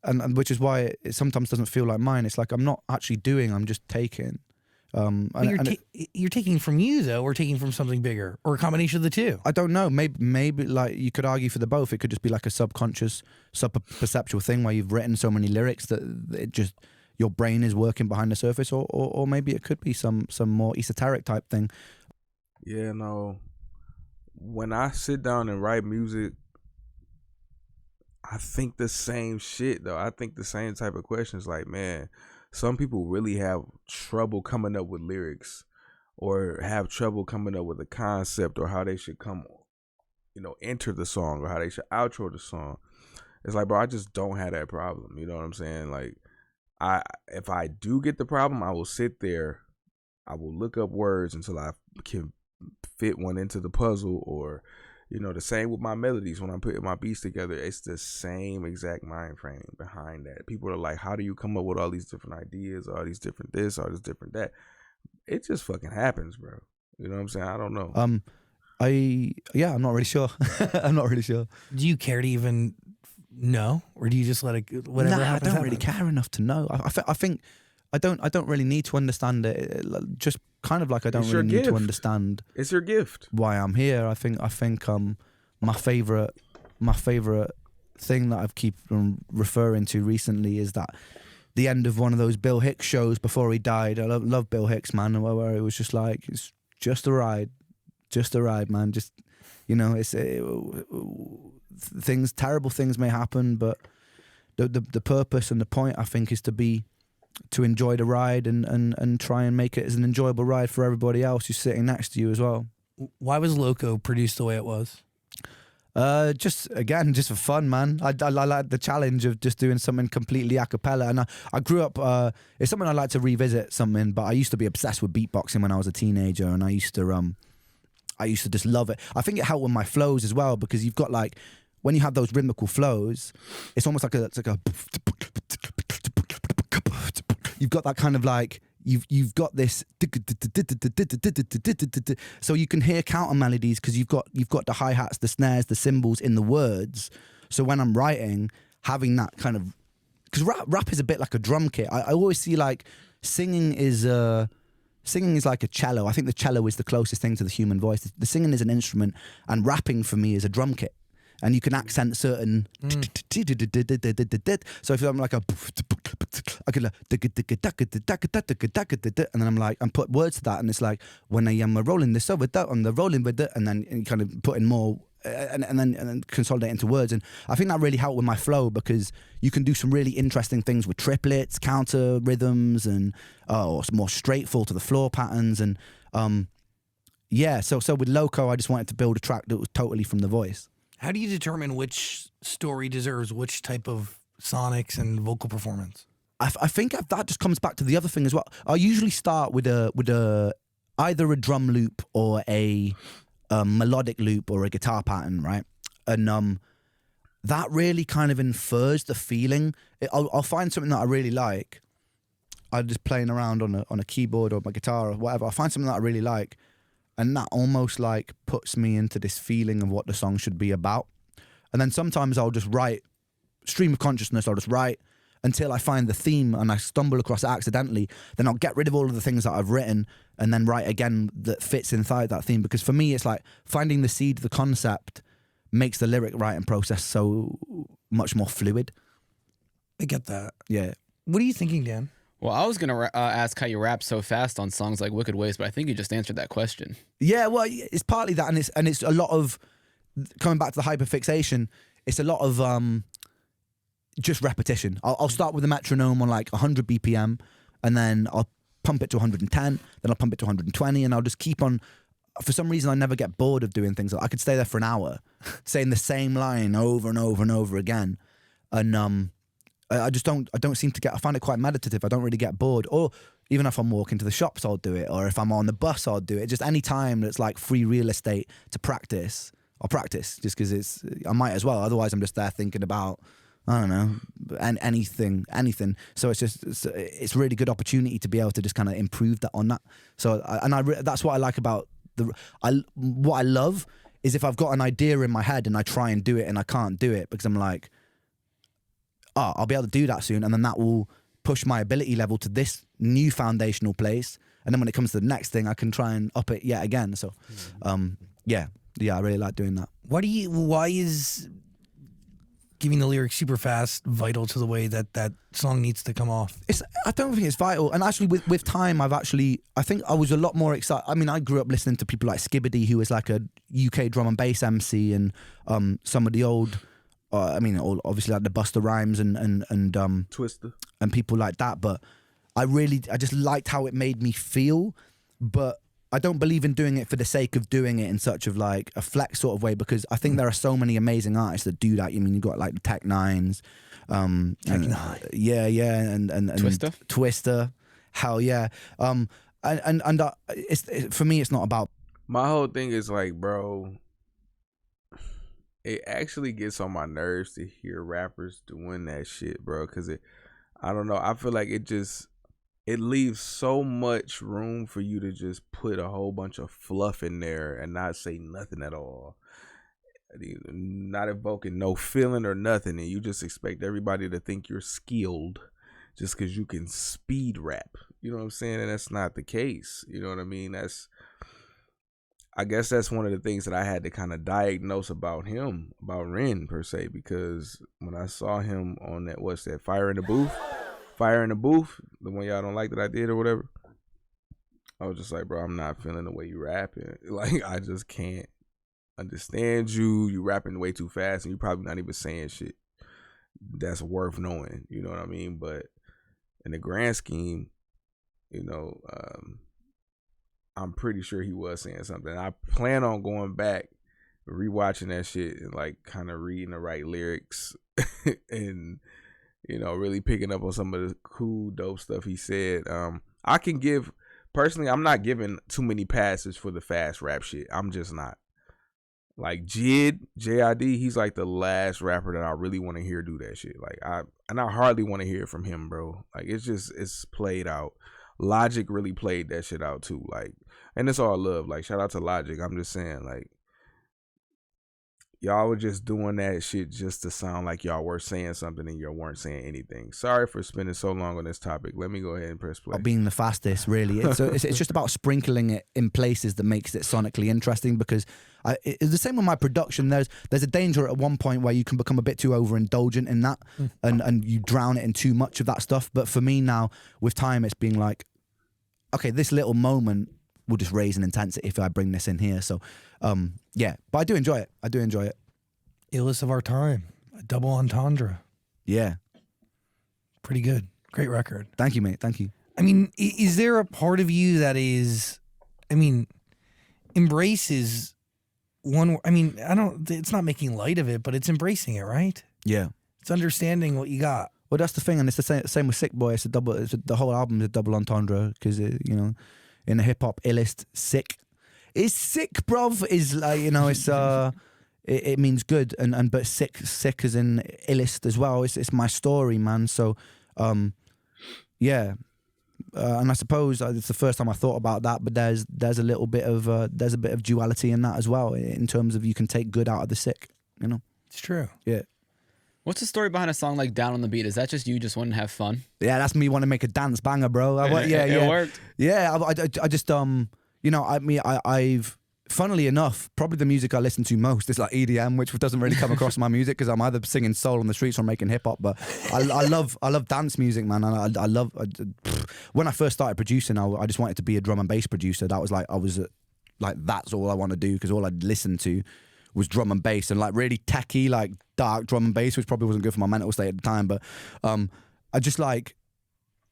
and which is why it sometimes doesn't feel like mine. It's like I'm not actually doing, I'm just taking. You're taking from you, though, or taking from something bigger, or a combination of the two. I don't know. Maybe like you could argue for the both. It could just be like a subconscious, perceptual thing where you've written so many lyrics that it just, your brain is working behind the surface, or maybe it could be some more esoteric type thing. Yeah, no. When I sit down and write music, I think the same shit, though. I think the same type of questions. Like, man, some people really have trouble coming up with lyrics, or have trouble coming up with a concept, or how they should enter the song, or how they should outro the song. It's like, bro, I just don't have that problem. You know what I'm saying? Like, if I do get the problem, I will sit there, I will look up words until I can fit one into the puzzle, or the same with my melodies. When I'm putting my beats together, it's the same exact mind frame behind that. People are like, how do you come up with all these different ideas, all these different this, all this different that? It just fucking happens, bro. You know what I'm saying? I don't know. I'm not really sure. I'm not really sure. Do you care to even know, or do you just let it whatever happens? I don't really care enough to know. I think I don't really need to understand it. Just kind of like I don't really need to understand. It's your gift. Why I'm here. I think my favorite thing that I've keep referring to recently is that the end of one of those Bill Hicks shows before he died. I love Bill Hicks, man, where it was just like, it's just a ride, man. Just, it's terrible things may happen, but the purpose and the point, I think, is to enjoy the ride and try and make it as an enjoyable ride for everybody else who's sitting next to you as well. Why was Loco produced the way it was? Just for fun, man. I like the challenge of just doing something completely a cappella, and I grew up. It's something I like to revisit something, but I used to be obsessed with beatboxing when I was a teenager, and I used to just love it. I think it helped with my flows as well, because you've got like, when you have those rhythmical flows, it's almost like you've got that kind of like, you've got this, so you can hear counter melodies because you've got the hi-hats, the snares, the cymbals in the words. So when I'm writing, having that kind of, because rap is a bit like a drum kit. I always see like singing is like a cello. I think the cello is the closest thing to the human voice. The singing is an instrument, and rapping for me is a drum kit. And you can accent certain. So if I'm like I could and then I'm put words to that, and it's like, when I am rolling this over that, I'm rolling with it, and then you kind of put in more, and then consolidate into words. And I think that really helped with my flow, because you can do some really interesting things with triplets, counter rhythms, and more straightful to the floor patterns. And so with Loco, I just wanted to build a track that was totally from the voice. How do you determine which story deserves which type of sonics and vocal performance? I think that just comes back to the other thing as well. I usually start with either a drum loop or a melodic loop or a guitar pattern, right? And that really kind of infers the feeling. I'll find something that I really like. I'm just playing around on a keyboard or my guitar or whatever. I'll find something that I really like, and that almost like puts me into this feeling of what the song should be about. And then sometimes I'll just write, stream of consciousness, I'll just write until I find the theme and I stumble across it accidentally. Then I'll get rid of all of the things that I've written and then write again that fits inside that theme. Because for me, it's like finding the seed, the concept makes the lyric writing process so much more fluid. I get that. Yeah. What are you thinking, Dan? Well, I was going to ask how you rap so fast on songs like Wicked Ways, but I think you just answered that question. Yeah, well, it's partly that, and it's a lot of, coming back to the hyperfixation, it's a lot of just repetition. I'll start with a metronome on like 100 BPM, and then I'll pump it to 110, then I'll pump it to 120, and I'll just keep on. For some reason, I never get bored of doing things. I could stay there for an hour, saying the same line over and over and over again, and I don't seem to get, I find it quite meditative. I don't really get bored. Or even if I'm walking to the shops, I'll do it. Or if I'm on the bus, I'll do it. Just any time that's like free real estate to practice, I'll practice just because I might as well. Otherwise, I'm just there thinking about, I don't know, and anything. So it's a really good opportunity to be able to just kind of improve that on that. So, that's what I like about what I love is if I've got an idea in my head and I try and do it and I can't do it because I'm like, I'll be able to do that soon, and then that will push my ability level to this new foundational place, and then when it comes to the next thing, I can try and up it yet again. So, yeah, I really like doing that. Why is giving the lyrics super fast vital to the way that song needs to come off? I don't think it's vital, and actually with time, I think I was a lot more excited. I mean, I grew up listening to people like Skibbity, who was like a UK drum and bass MC, and some of the old. Obviously like the Busta Rhymes and Twister and people like that. But I just liked how it made me feel. But I don't believe in doing it for the sake of doing it in such of like a flex sort of way, because I think there are so many amazing artists that do that. You mean, you've got like the Tech Nines, and Twister, hell yeah. For me, it's not about. My whole thing is like, bro, it actually gets on my nerves to hear rappers doing that shit, bro. Cause I don't know. I feel like it leaves so much room for you to just put a whole bunch of fluff in there and not say nothing at all. Not evoking no feeling or nothing. And you just expect everybody to think you're skilled just because you can speed rap. You know what I'm saying? And that's not the case. You know what I mean? I guess that's one of the things that I had to kind of diagnose about him, about Ren per se, because when I saw him on that, what's that, Fire in the Booth, the one y'all don't like that I did or whatever, I was just like, bro, I'm not feeling the way you rapping. Like, I just can't understand you. You rapping way too fast, and you probably not even saying shit that's worth knowing. You know what I mean? But in the grand scheme, you know, I'm pretty sure he was saying something. I plan on going back, rewatching that shit, and like kind of reading the right lyrics and, you know, really picking up on some of the cool, dope stuff he said. I can give, personally, I'm not giving too many passes for the fast rap shit. I'm just not. Like JID, he's like the last rapper that I really want to hear do that shit. Like I hardly want to hear from him, bro. Like it's played out. Logic really played that shit out too. Like, and it's all love. Like, shout out to Logic. I'm just saying, like, y'all were just doing that shit just to sound like y'all were saying something and y'all weren't saying anything. Sorry for spending so long on this topic. Let me go ahead and press play. Being the fastest, really. It's just about sprinkling it in places that makes it sonically interesting, because it's the same with my production. There's a danger at one point where you can become a bit too overindulgent in that and you drown it in too much of that stuff. But for me now, with time, it's being like, okay, this little moment will just raise an intensity if I bring this in here. So, yeah, but I do enjoy it. Illest of our time, a double entendre. Yeah. Pretty good. Great record. Thank you, mate. Thank you. I mean, is there a part of you that is, I mean, embrace is one, I mean, it's not making light of it, but it's embracing it, right? Yeah. It's understanding what you got. Well, that's the thing, and it's the same with Sick Boy. The whole album is a double entendre, because, you know, in the hip hop illest, sick is sick, bruv. Is like, you know, it's it means good, and but sick as in illest as well. It's my story, man. So, yeah, and I suppose it's the first time I thought about that. But there's a little bit of duality in that as well, in terms of you can take good out of the sick. You know, it's true. Yeah. What's the story behind a song like Down on the Beat? Is that just you just wanting to have fun? Yeah, that's me wanting to make a dance banger, bro. It worked. Yeah, I just you know, I've funnily enough, probably the music I listen to most is like EDM, which doesn't really come across my music because I'm either singing soul on the streets or making hip hop. But I love dance music, man. And I love when I first started producing, I just wanted to be a drum and bass producer. That was like that's all I want to do, because all I'd listen to was drum and bass, and like really techie, like dark drum and bass, which probably wasn't good for my mental state at the time. But I just like,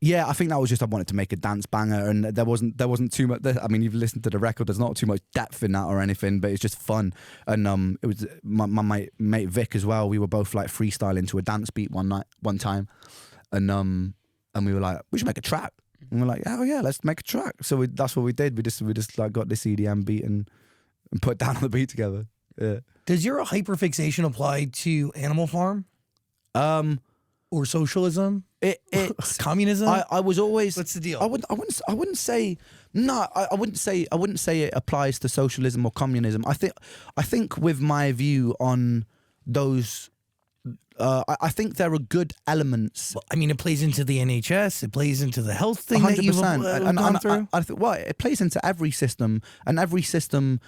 yeah, I think that was just, I wanted to make a dance banger, and there wasn't too much. I mean, you've listened to the record, there's not too much depth in that or anything, but it's just fun. And it was my mate Vic as well. We were both like freestyling to a dance beat one time, and we were like, we should make a track. And we're like, oh yeah, let's make a track. So that's what we did. We just like got this EDM beat and put Down on the Beat together. Yeah. Does your hyperfixation apply to Animal Farm? Or socialism? It's communism? I was always. What's the deal? I wouldn't say no. I wouldn't say it applies to socialism or communism. I think with my view on those, I think there are good elements. Well, I mean, it plays into the NHS. It plays into the health thing 100%. That you've gone through. I think it plays into every system, and every system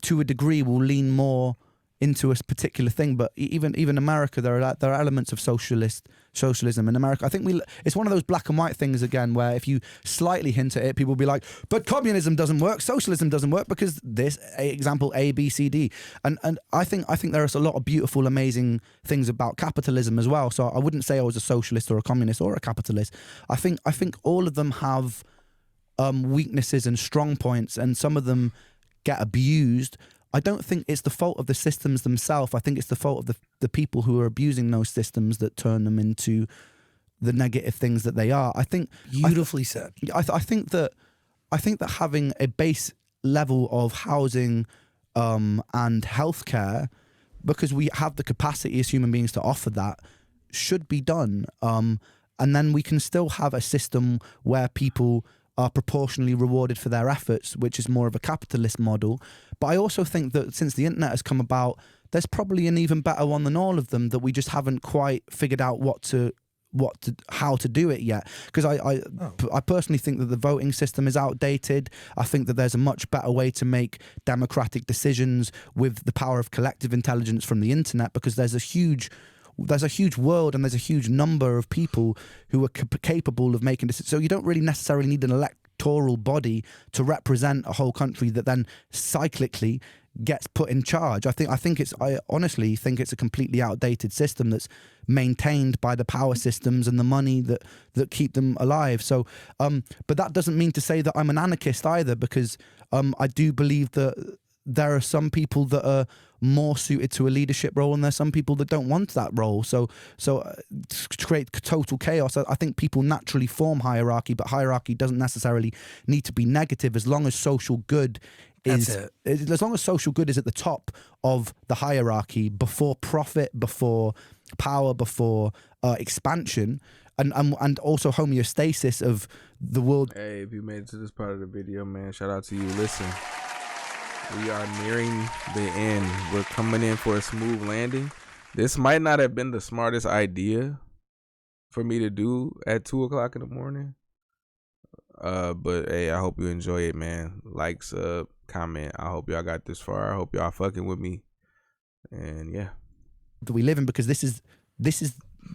to a degree will lean more into a particular thing. But even America, there are elements of socialism in America. I think it's one of those black and white things again, where if you slightly hint at it, people will be like, but communism doesn't work, socialism doesn't work, because this example A, B, C, D. And I think there is a lot of beautiful, amazing things about capitalism as well. So I wouldn't say I was a socialist or a communist or a capitalist. I think all of them have weaknesses and strong points, and some of them get abused. I don't think it's the fault of the systems themselves. I think it's the fault of the people who are abusing those systems that turn them into the negative things that they are. I think Beautifully said. I think that having a base level of housing and healthcare, because we have the capacity as human beings to offer that, should be done. And then we can still have a system where people are proportionally rewarded for their efforts, which is more of a capitalist model. But I also think that since the internet has come about, there's probably an even better one than all of them that we just haven't quite figured out how to do it yet. Because I personally think that the voting system is outdated. I think that there's a much better way to make democratic decisions with the power of collective intelligence from the internet, because there's a huge world and there's a huge number of people who are capable of making decisions. So you don't really necessarily need an electoral body to represent a whole country that then cyclically gets put in charge. I honestly think it's a completely outdated system that's maintained by the power systems and the money that keep them alive. So, but that doesn't mean to say that I'm an anarchist either, because I do believe that there are some people that are more suited to a leadership role, and there's some people that don't want that role. So to create total chaos, I think people naturally form hierarchy, but hierarchy doesn't necessarily need to be negative as long as social good as long as social good is at the top of the hierarchy, before profit, before power, before expansion, and also homeostasis of the world. Hey, if you made it to this part of the video, man, shout out to you. Listen, we are nearing the end. We're coming in for a smooth landing. This might not have been the smartest idea for me to do at 2 o'clock in the morning. But hey, I hope you enjoy it, man. Like, sub, comment. I hope y'all got this far. I hope y'all fucking with me. And yeah, that we live in, because this is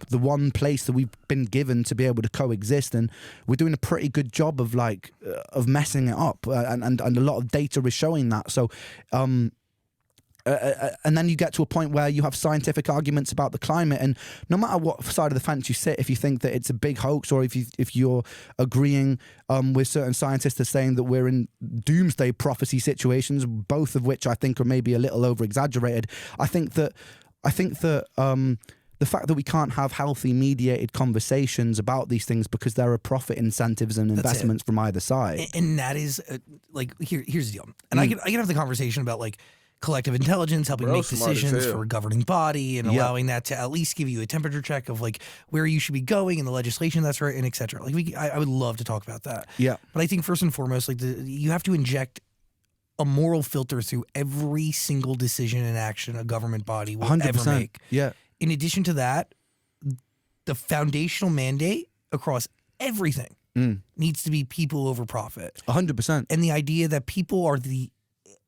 the one place that we've been given to be able to coexist, and we're doing a pretty good job of of messing it up, and a lot of data is showing that. So and then you get to a point where you have scientific arguments about the climate, and no matter what side of the fence you sit, if you think that it's a big hoax, or if you're agreeing with certain scientists that are saying that we're in doomsday prophecy situations, both of which I think are maybe a little over exaggerated, I think that the fact that we can't have healthy mediated conversations about these things because there are profit incentives and investments from either side. And that is here's the deal. And I can have the conversation about collective intelligence helping make decisions for a governing body, and allowing that to at least give you a temperature check of where you should be going and the legislation that's right, and et cetera. I would love to talk about that. Yeah. But I think first and foremost, you have to inject a moral filter through every single decision and action a government body will 100%. ever make. Yeah. In addition to that, the foundational mandate across everything needs to be people over profit. 100%. And the idea that people are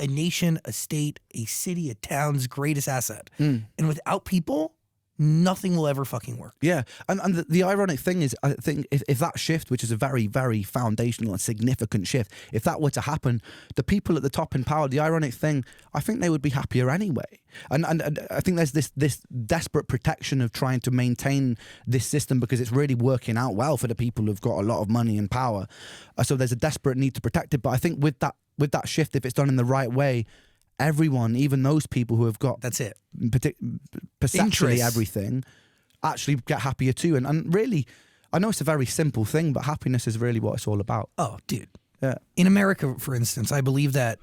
a nation, a state, a city, a town's greatest asset. And without people, nothing will ever fucking work. Yeah. And the ironic thing is, I think if that shift, which is a very, very foundational and significant shift, if that were to happen, the people at the top in power, the ironic thing, I think they would be happier anyway. And I think there's this desperate protection of trying to maintain this system because it's really working out well for the people who've got a lot of money and power. So there's a desperate need to protect it. But I think with that shift, if it's done in the right way, everyone, even those people who have got perceptually everything, actually get happier too. And really, I know it's a very simple thing, but happiness is really what it's all about. Oh, dude. Yeah. In America, for instance, I believe that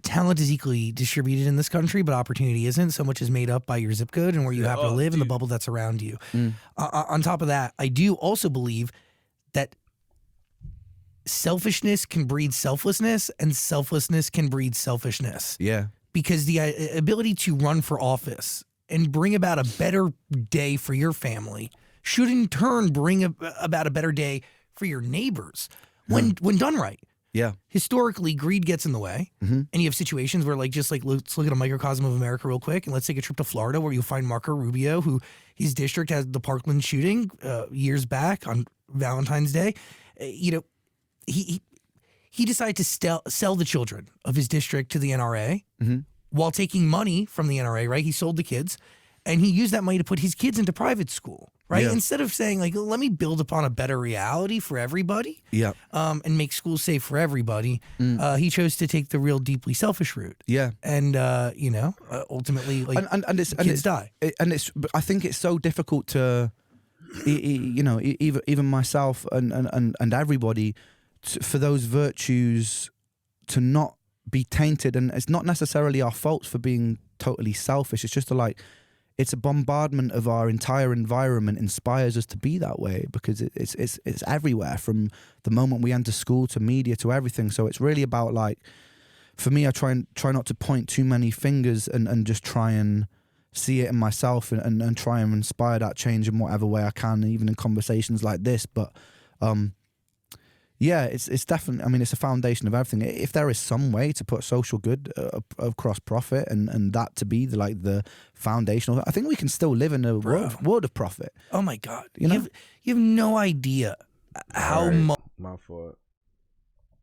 talent is equally distributed in this country, but opportunity isn't. So much is made up by your zip code and where you have to live and the bubble that's around you. On top of that, I do also believe that selfishness can breed selflessness, and selflessness can breed selfishness. Yeah. Because the ability to run for office and bring about a better day for your family should in turn bring about a better day for your neighbors when done right. Yeah. Historically, greed gets in the way, and you have situations where let's look at a microcosm of America real quick, and let's take a trip to Florida where you'll find Marco Rubio, who his district has the Parkland shooting years back on Valentine's Day. He decided to sell the children of his district to the NRA while taking money from the NRA, right? He sold the kids, and he used that money to put his kids into private school. right? Yeah. Instead of saying like, let me build upon a better reality for everybody, Yeah. and make schools safe for everybody, he chose to take the real deeply selfish route. Yeah. And ultimately, like, and it's kids die. I think it's so difficult to, even myself and everybody, for those virtues to not be tainted. And it's not necessarily our faults for being totally selfish. It's just it's a bombardment of our entire environment inspires us to be that way, because it's everywhere, from the moment we enter school to media to everything. So it's really about, like, for me, I try not to point too many fingers and just try and see it in myself and try and inspire that change in whatever way I can, even in conversations like this. But yeah, it's definitely, I mean, it's a foundation of everything. If there is some way to put social good across profit and that to be the foundational, I think we can still live in a world of profit. Oh my God. You know? You have no idea how Alright, much. my fault.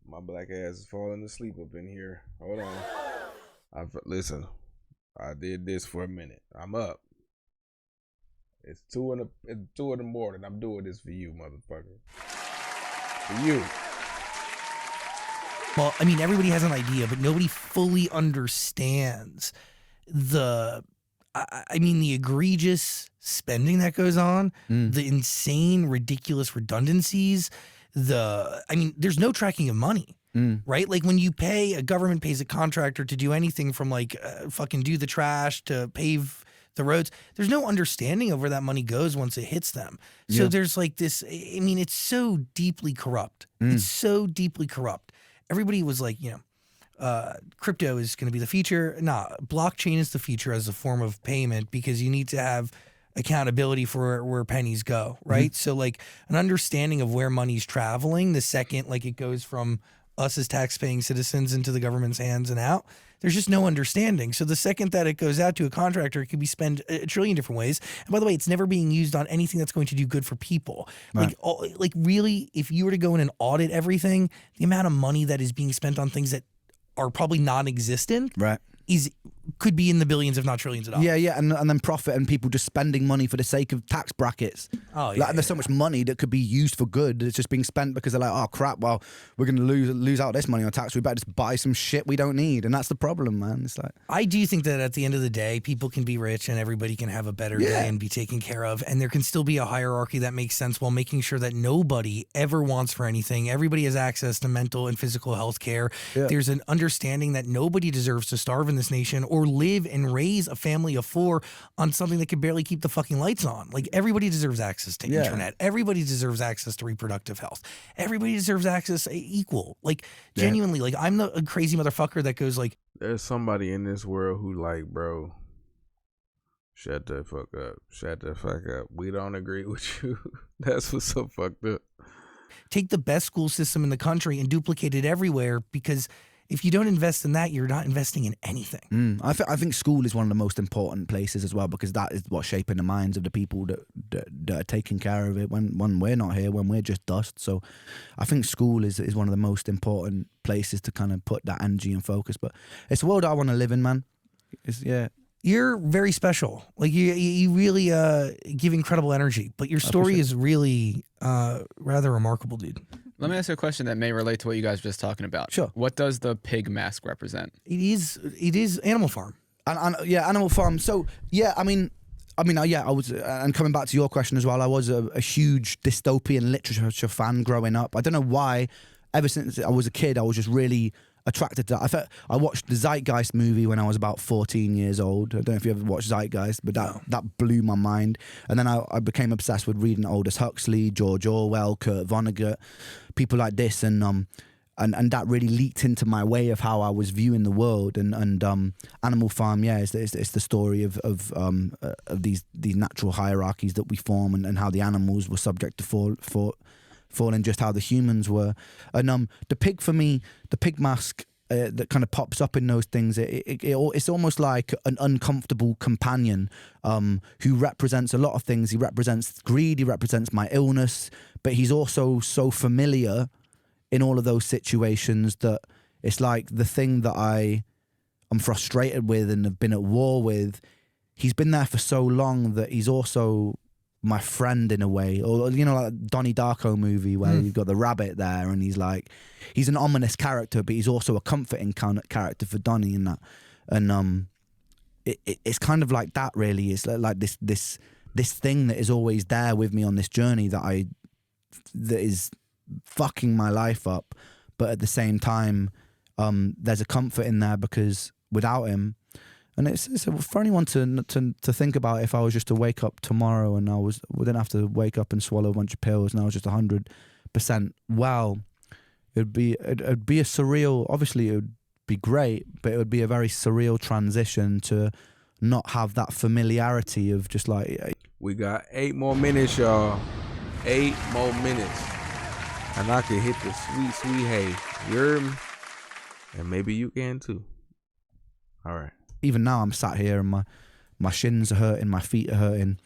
My black ass is falling asleep up in here. Hold on. Listen, I did this for a minute. I'm up. It's 2 in the morning. I'm doing this for you, motherfucker. For you. Well, I mean, everybody has an idea, but nobody fully understands the egregious spending that goes on, the insane, ridiculous redundancies. There's no tracking of money, right? Like, when a government pays a contractor to do anything from fucking do the trash to pave the roads, there's no understanding of where that money goes once it hits them. So Yeah. there's like this, I mean, it's so deeply corrupt. It's so deeply corrupt. Everybody was like, crypto is going to be the future. Nah, blockchain is the future as a form of payment, because you need to have accountability for where pennies go, right? So like an understanding of where money's traveling the second it goes from us as tax-paying citizens into the government's hands and out, there's just no understanding. So the second that it goes out to a contractor, it could be spent a trillion different ways. And by the way, it's never being used on anything that's going to do good for people. Right. Really, if you were to go in and audit everything, the amount of money that is being spent on things that are probably non-existent, Right. could be in the billions, if not trillions of dollars. Yeah, and then profit and people just spending money for the sake of tax brackets. Oh, yeah. There's so much money that could be used for good. It's just being spent because they're like, oh crap, well, we're going to lose out this money on tax. We better just buy some shit we don't need, and that's the problem, man. It's like, I do think that at the end of the day, people can be rich and everybody can have a better day and be taken care of, and there can still be a hierarchy that makes sense while making sure that nobody ever wants for anything. Everybody has access to mental and physical health care. Yeah. There's an understanding that nobody deserves to starve in this nation or live and raise a family of 4 on something that could barely keep the fucking lights on. Like, everybody deserves access to internet. Everybody deserves access to reproductive health. Everybody deserves access equal. Like, genuinely, like, I'm the crazy motherfucker that goes like, There's somebody in this world who bro, shut the fuck up. Shut the fuck up. We don't agree with you. That's what's so fucked up. take the best school system in the country and duplicate it everywhere, because if you don't invest in that, you're not investing in anything. I think school is one of the most important places as well, because that is what's shaping the minds of the people that are taking care of it when we're not here, when we're just dust. So I think school is one of the most important places to kind of put that energy and focus. But it's a world I want to live in, man. You're very special. Like you really give incredible energy, but your story is really rather remarkable, dude. Let me ask you a question that may relate to what you guys were just talking about. Sure. What does the pig mask represent? It is Animal Farm. And Animal Farm. So yeah, I was, and coming back to your question as well, I was a huge dystopian literature fan growing up. I don't know why. Ever since I was a kid, I was just really attracted to that. I watched the Zeitgeist movie when I was about 14 years old. I don't know if you ever watched Zeitgeist, but that blew my mind. And then I became obsessed with reading Aldous Huxley, George Orwell, Kurt Vonnegut, people like this, and that really leaked into my way of how I was viewing the world. And Animal Farm, it's the story of these natural hierarchies that we form, and how the animals were subject to falling just how the humans were. And the pig, for me, the pig mask that kind of pops up in those things, it's almost like an uncomfortable companion who represents a lot of things. He represents greed, he represents my illness, but he's also so familiar in all of those situations that it's like the thing that I'm frustrated with and have been at war with, he's been there for so long that he's also my friend in a way, or you know, like Donnie Darko movie where you've got the rabbit there, and he's an ominous character, but he's also a comforting character for Donnie in that, and it's kind of like that really. It's like this thing that is always there with me on this journey that is fucking my life up, but at the same time, there's a comfort in there because without him. And it's for anyone to think about if I was just to wake up tomorrow and we didn't have to wake up and swallow a bunch of pills and I was just 100% well, it'd be a surreal. Obviously, it would be great, but it would be a very surreal transition to not have that familiarity of just like. We got 8 more minutes, y'all. 8 more minutes, and I can hit the sweet, sweet hay. You heard me? And maybe you can too. All right. Even now I'm sat here and my shins are hurting, my feet are hurting.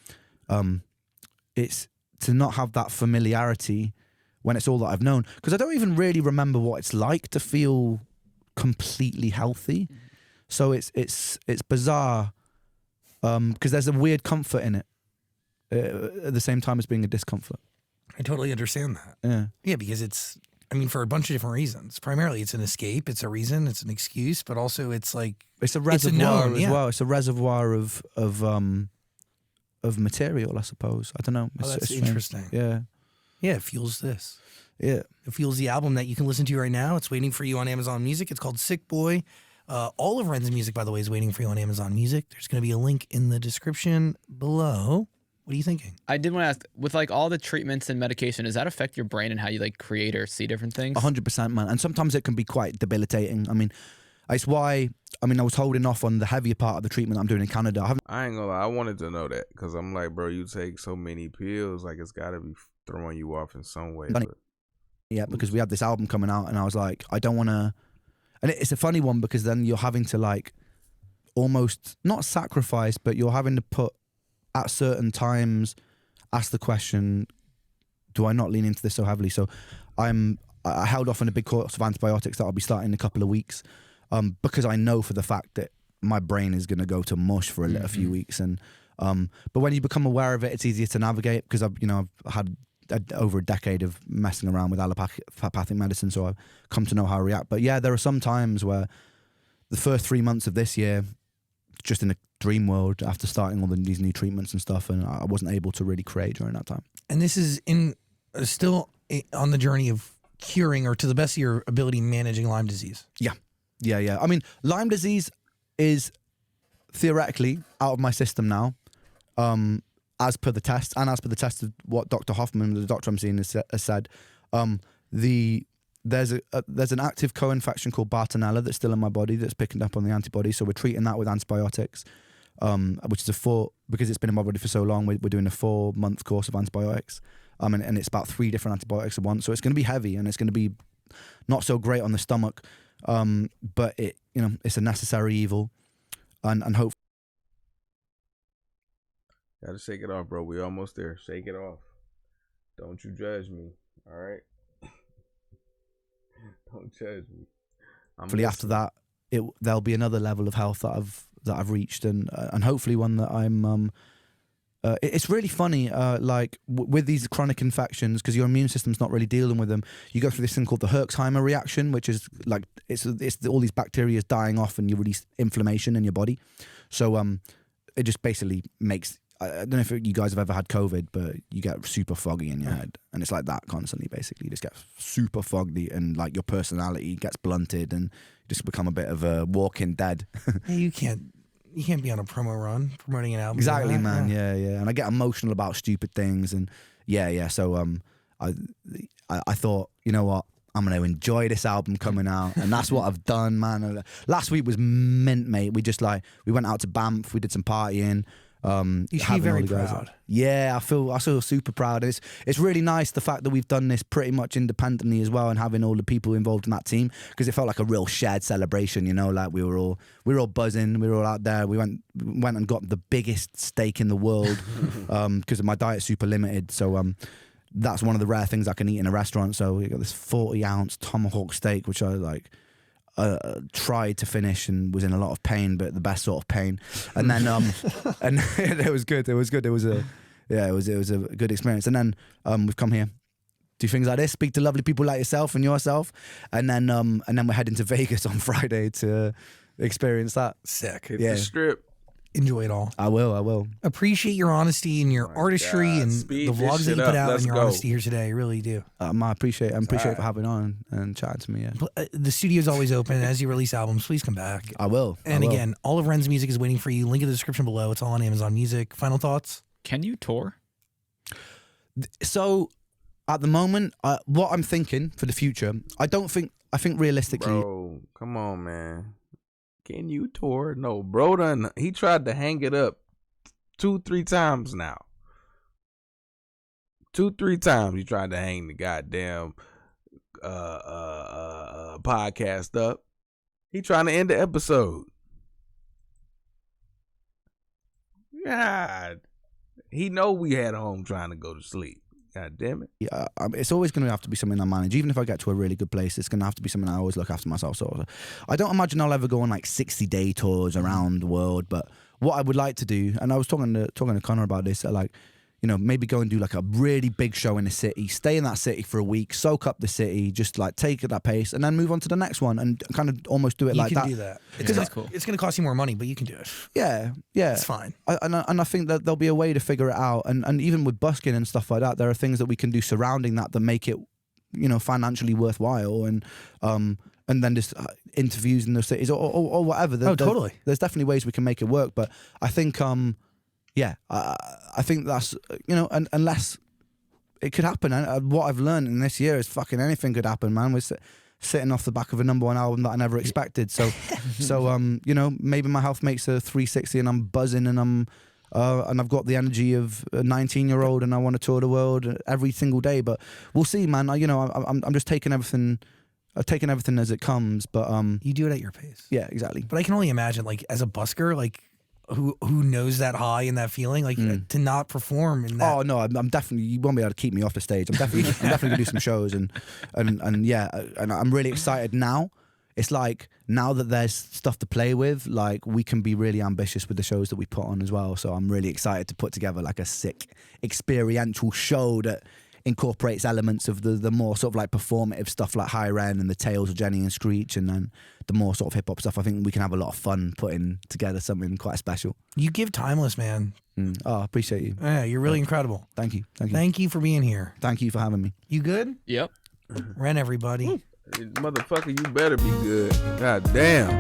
It's to not have that familiarity when it's all that I've known. Because I don't even really remember what it's like to feel completely healthy. So it's bizarre because there's a weird comfort in it at the same time as being a discomfort. I totally understand that. Yeah. Yeah, because for a bunch of different reasons. Primarily, it's an escape, it's a reason, it's an excuse, but also it's like it's a reservoir known, as well. It's a reservoir of material, I suppose. I don't know. That's it's interesting. Yeah. Yeah, it fuels this. Yeah. It fuels the album that you can listen to right now. It's waiting for you on Amazon Music. It's called Sick Boy. All of Ren's music, by the way, is waiting for you on Amazon Music. There's going to be a link in the description below. What are you thinking? I did want to ask, with like all the treatments and medication, does that affect your brain and how you like create or see different things? 100%, man. And sometimes it can be quite debilitating. It's why, I was holding off on the heavier part of the treatment I'm doing in Canada. I ain't gonna lie, I wanted to know that because I'm like, bro, you take so many pills, like it's gotta be throwing you off in some way. But yeah, because we had this album coming out and I was like, I don't want to, and it's a funny one because then you're having to like almost not sacrifice, but you're having to put at certain times ask the question, do I not lean into this so heavily? So I held off on a big course of antibiotics that I'll be starting in a couple of weeks because I know for the fact that my brain is going to go to mush for a few weeks. And but when you become aware of it, it's easier to navigate because I've had over a decade of messing around with allopathic medicine, so I've come to know how to react. But yeah, there are some times where the first 3 months of this year, just in a dream world after starting all these new treatments and stuff, and I wasn't able to really create during that time. And this is still on the journey of curing, or to the best of your ability, managing Lyme disease. Yeah. Lyme disease is theoretically out of my system now, as per the test, and as per the test of what Dr. Hoffman, the doctor I'm seeing, has said. There's an active co-infection called Bartonella that's still in my body that's picking up on the antibodies, so we're treating that with antibiotics, which is because it's been in my body for so long, we're doing a 4-month course of antibiotics, and it's about 3 different antibiotics at once, so it's going to be heavy and it's going to be not so great on the stomach, but it's a necessary evil, and hope. gotta shake it off, bro. We almost there. Shake it off. Don't you judge me, all right? Don't judge me. Hopefully after that, there'll be another level of health that I've reached, and hopefully one that I'm. It's really funny, with these chronic infections, because your immune system's not really dealing with them. You go through this thing called the Herxheimer reaction, which is like it's all these bacteria dying off, and you release inflammation in your body. So it just basically makes. I don't know if you guys have ever had COVID, but you get super foggy in your head, and it's like that constantly. Basically, you just get super foggy, and like your personality gets blunted, and you just become a bit of a walking dead. Yeah, you can't be on a promo run promoting an album. Exactly, man. Yeah. And I get emotional about stupid things, and yeah. So I thought, you know what, I'm gonna enjoy this album coming out, and that's what I've done, man. Last week was mint, mate. We went out to Banff, we did some partying. You should be very proud. Yeah, I feel super proud. It's really nice the fact that we've done this pretty much independently as well, and having all the people involved in that team, because it felt like a real shared celebration. You know, like we were all buzzing, we were all out there. We went and got the biggest steak in the world because my diet's super limited. So that's one of the rare things I can eat in a restaurant. So we got this 40-ounce tomahawk steak, which I tried to finish and was in a lot of pain, but the best sort of pain. And then and it was good. It was yeah, it was a good experience. And then we've come here, do things like this, speak to lovely people like yourself and yourself, and then we're heading to Vegas on Friday to experience that. Sick. Hit Yeah. the strip. Enjoy it all. I will. Appreciate your honesty and your My artistry God. and Speed the this vlogs that shit you put up. out Let's and your go. honesty here today. I really do. I appreciate it Alright. for having on and chatting to me. Yeah, The studio's always open. As you release albums, please come back. I will. And again, all of Ren's music is waiting for you. Link in the description below. It's all on Amazon Music. Final thoughts? Can you tour? So at the moment, what I'm thinking for the future, I think realistically, Bro, come on, man. Can you tour? No, bro he tried to hang it up 2-3 times now. 2-3 times he tried to hang the goddamn podcast up. He trying to end the episode. God. He know we had home trying to go to sleep. God damn it. yeah, it's always going to have to be something I manage. Even if I get to a really good place, it's going to have to be something I always look after myself. So I don't imagine I'll ever go on like 60-day tours around the world. But what I would like to do, and I was talking to Connor about this, like, you know, maybe go and do like a really big show in a city, stay in that city for a week, soak up the city, just like take it that pace, and then move on to the next one, and kind of almost do it You like can that. do that. Yeah, that's cool. It's going to cost you more money, but you can do it. Yeah. It's fine. And I think that there'll be a way to figure it out, and even with busking and stuff like that, there are things that we can do surrounding that make it, you know, financially worthwhile, and then just interviews in those cities or whatever. Totally. There's definitely ways we can make it work, but I think I think that's, you know, unless it could happen. And what I've learned in this year is fucking anything could happen, man. We're sitting off the back of a #1 album that I never expected. So you know, maybe my health makes a 360 and I'm buzzing and I've got the energy of a 19-year-old and I want to tour the world every single day. But we'll see, man. I'm just taking everything. I've taken everything as it comes. But You do it at your pace. yeah, exactly. But I can only imagine, like, as a busker, like, who knows that high and that feeling, like, to not perform in that. Oh no, I'm definitely, you won't be able to keep me off the stage. I'm definitely gonna do some shows and yeah, and I'm really excited now. It's like now that there's stuff to play with, like we can be really ambitious with the shows that we put on as well. So I'm really excited to put together like a sick experiential show that incorporates elements of the more sort of like performative stuff like Hi Ren and the Tales of Jenny and Screech, and then the more sort of hip hop stuff. I think we can have a lot of fun putting together something quite special. You give timeless, man. Oh, I appreciate you. Yeah, you're really incredible. Thank you. Thank you for being here. Thank you for having me. You good? Yep. Ren, everybody. Motherfucker, you better be good. God damn.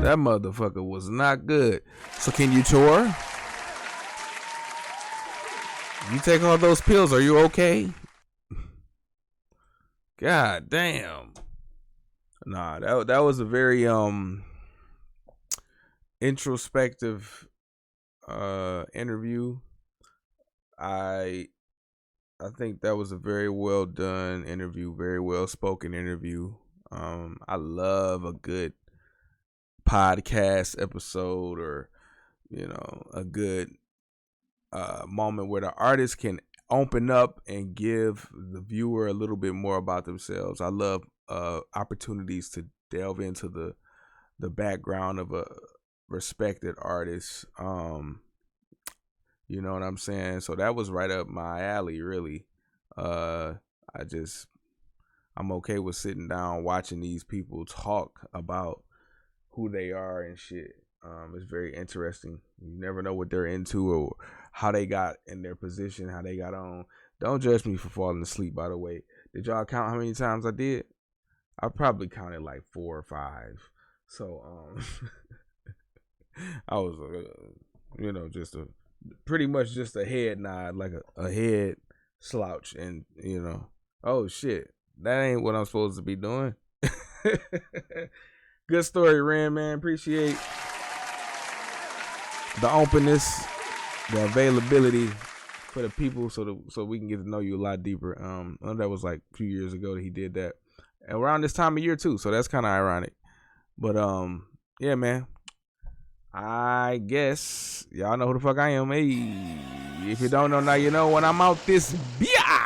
That motherfucker was not good. So can you tour? You take all those pills, are you okay? God damn. Nah, that was a very introspective interview. I think that was a very well done interview, very well spoken interview. I love a good podcast episode, or you know, a good moment where the artist can open up and give the viewer a little bit more about themselves. I love opportunities to delve into the background of a respected artist. You know what I'm saying? So that was right up my alley, really. I'm okay with sitting down watching these people talk about who they are and shit. It's very interesting. You never know what they're into or how they got in their position, how they got on. Don't judge me for falling asleep, by the way. Did y'all count how many times I did? I probably counted like 4 or 5. So, I was, you know, pretty much just a head nod, like a head slouch, and, you know, oh shit, that ain't what I'm supposed to be doing. Good story, Ren, man. Appreciate the openness, the availability for the people, so we can get to know you a lot deeper. I know that was like a few years ago that he did that, and around this time of year too. So that's kind of ironic. But yeah, man. I guess y'all know who the fuck I am. Hey, if you don't know now, you know when I'm out this. Yeah.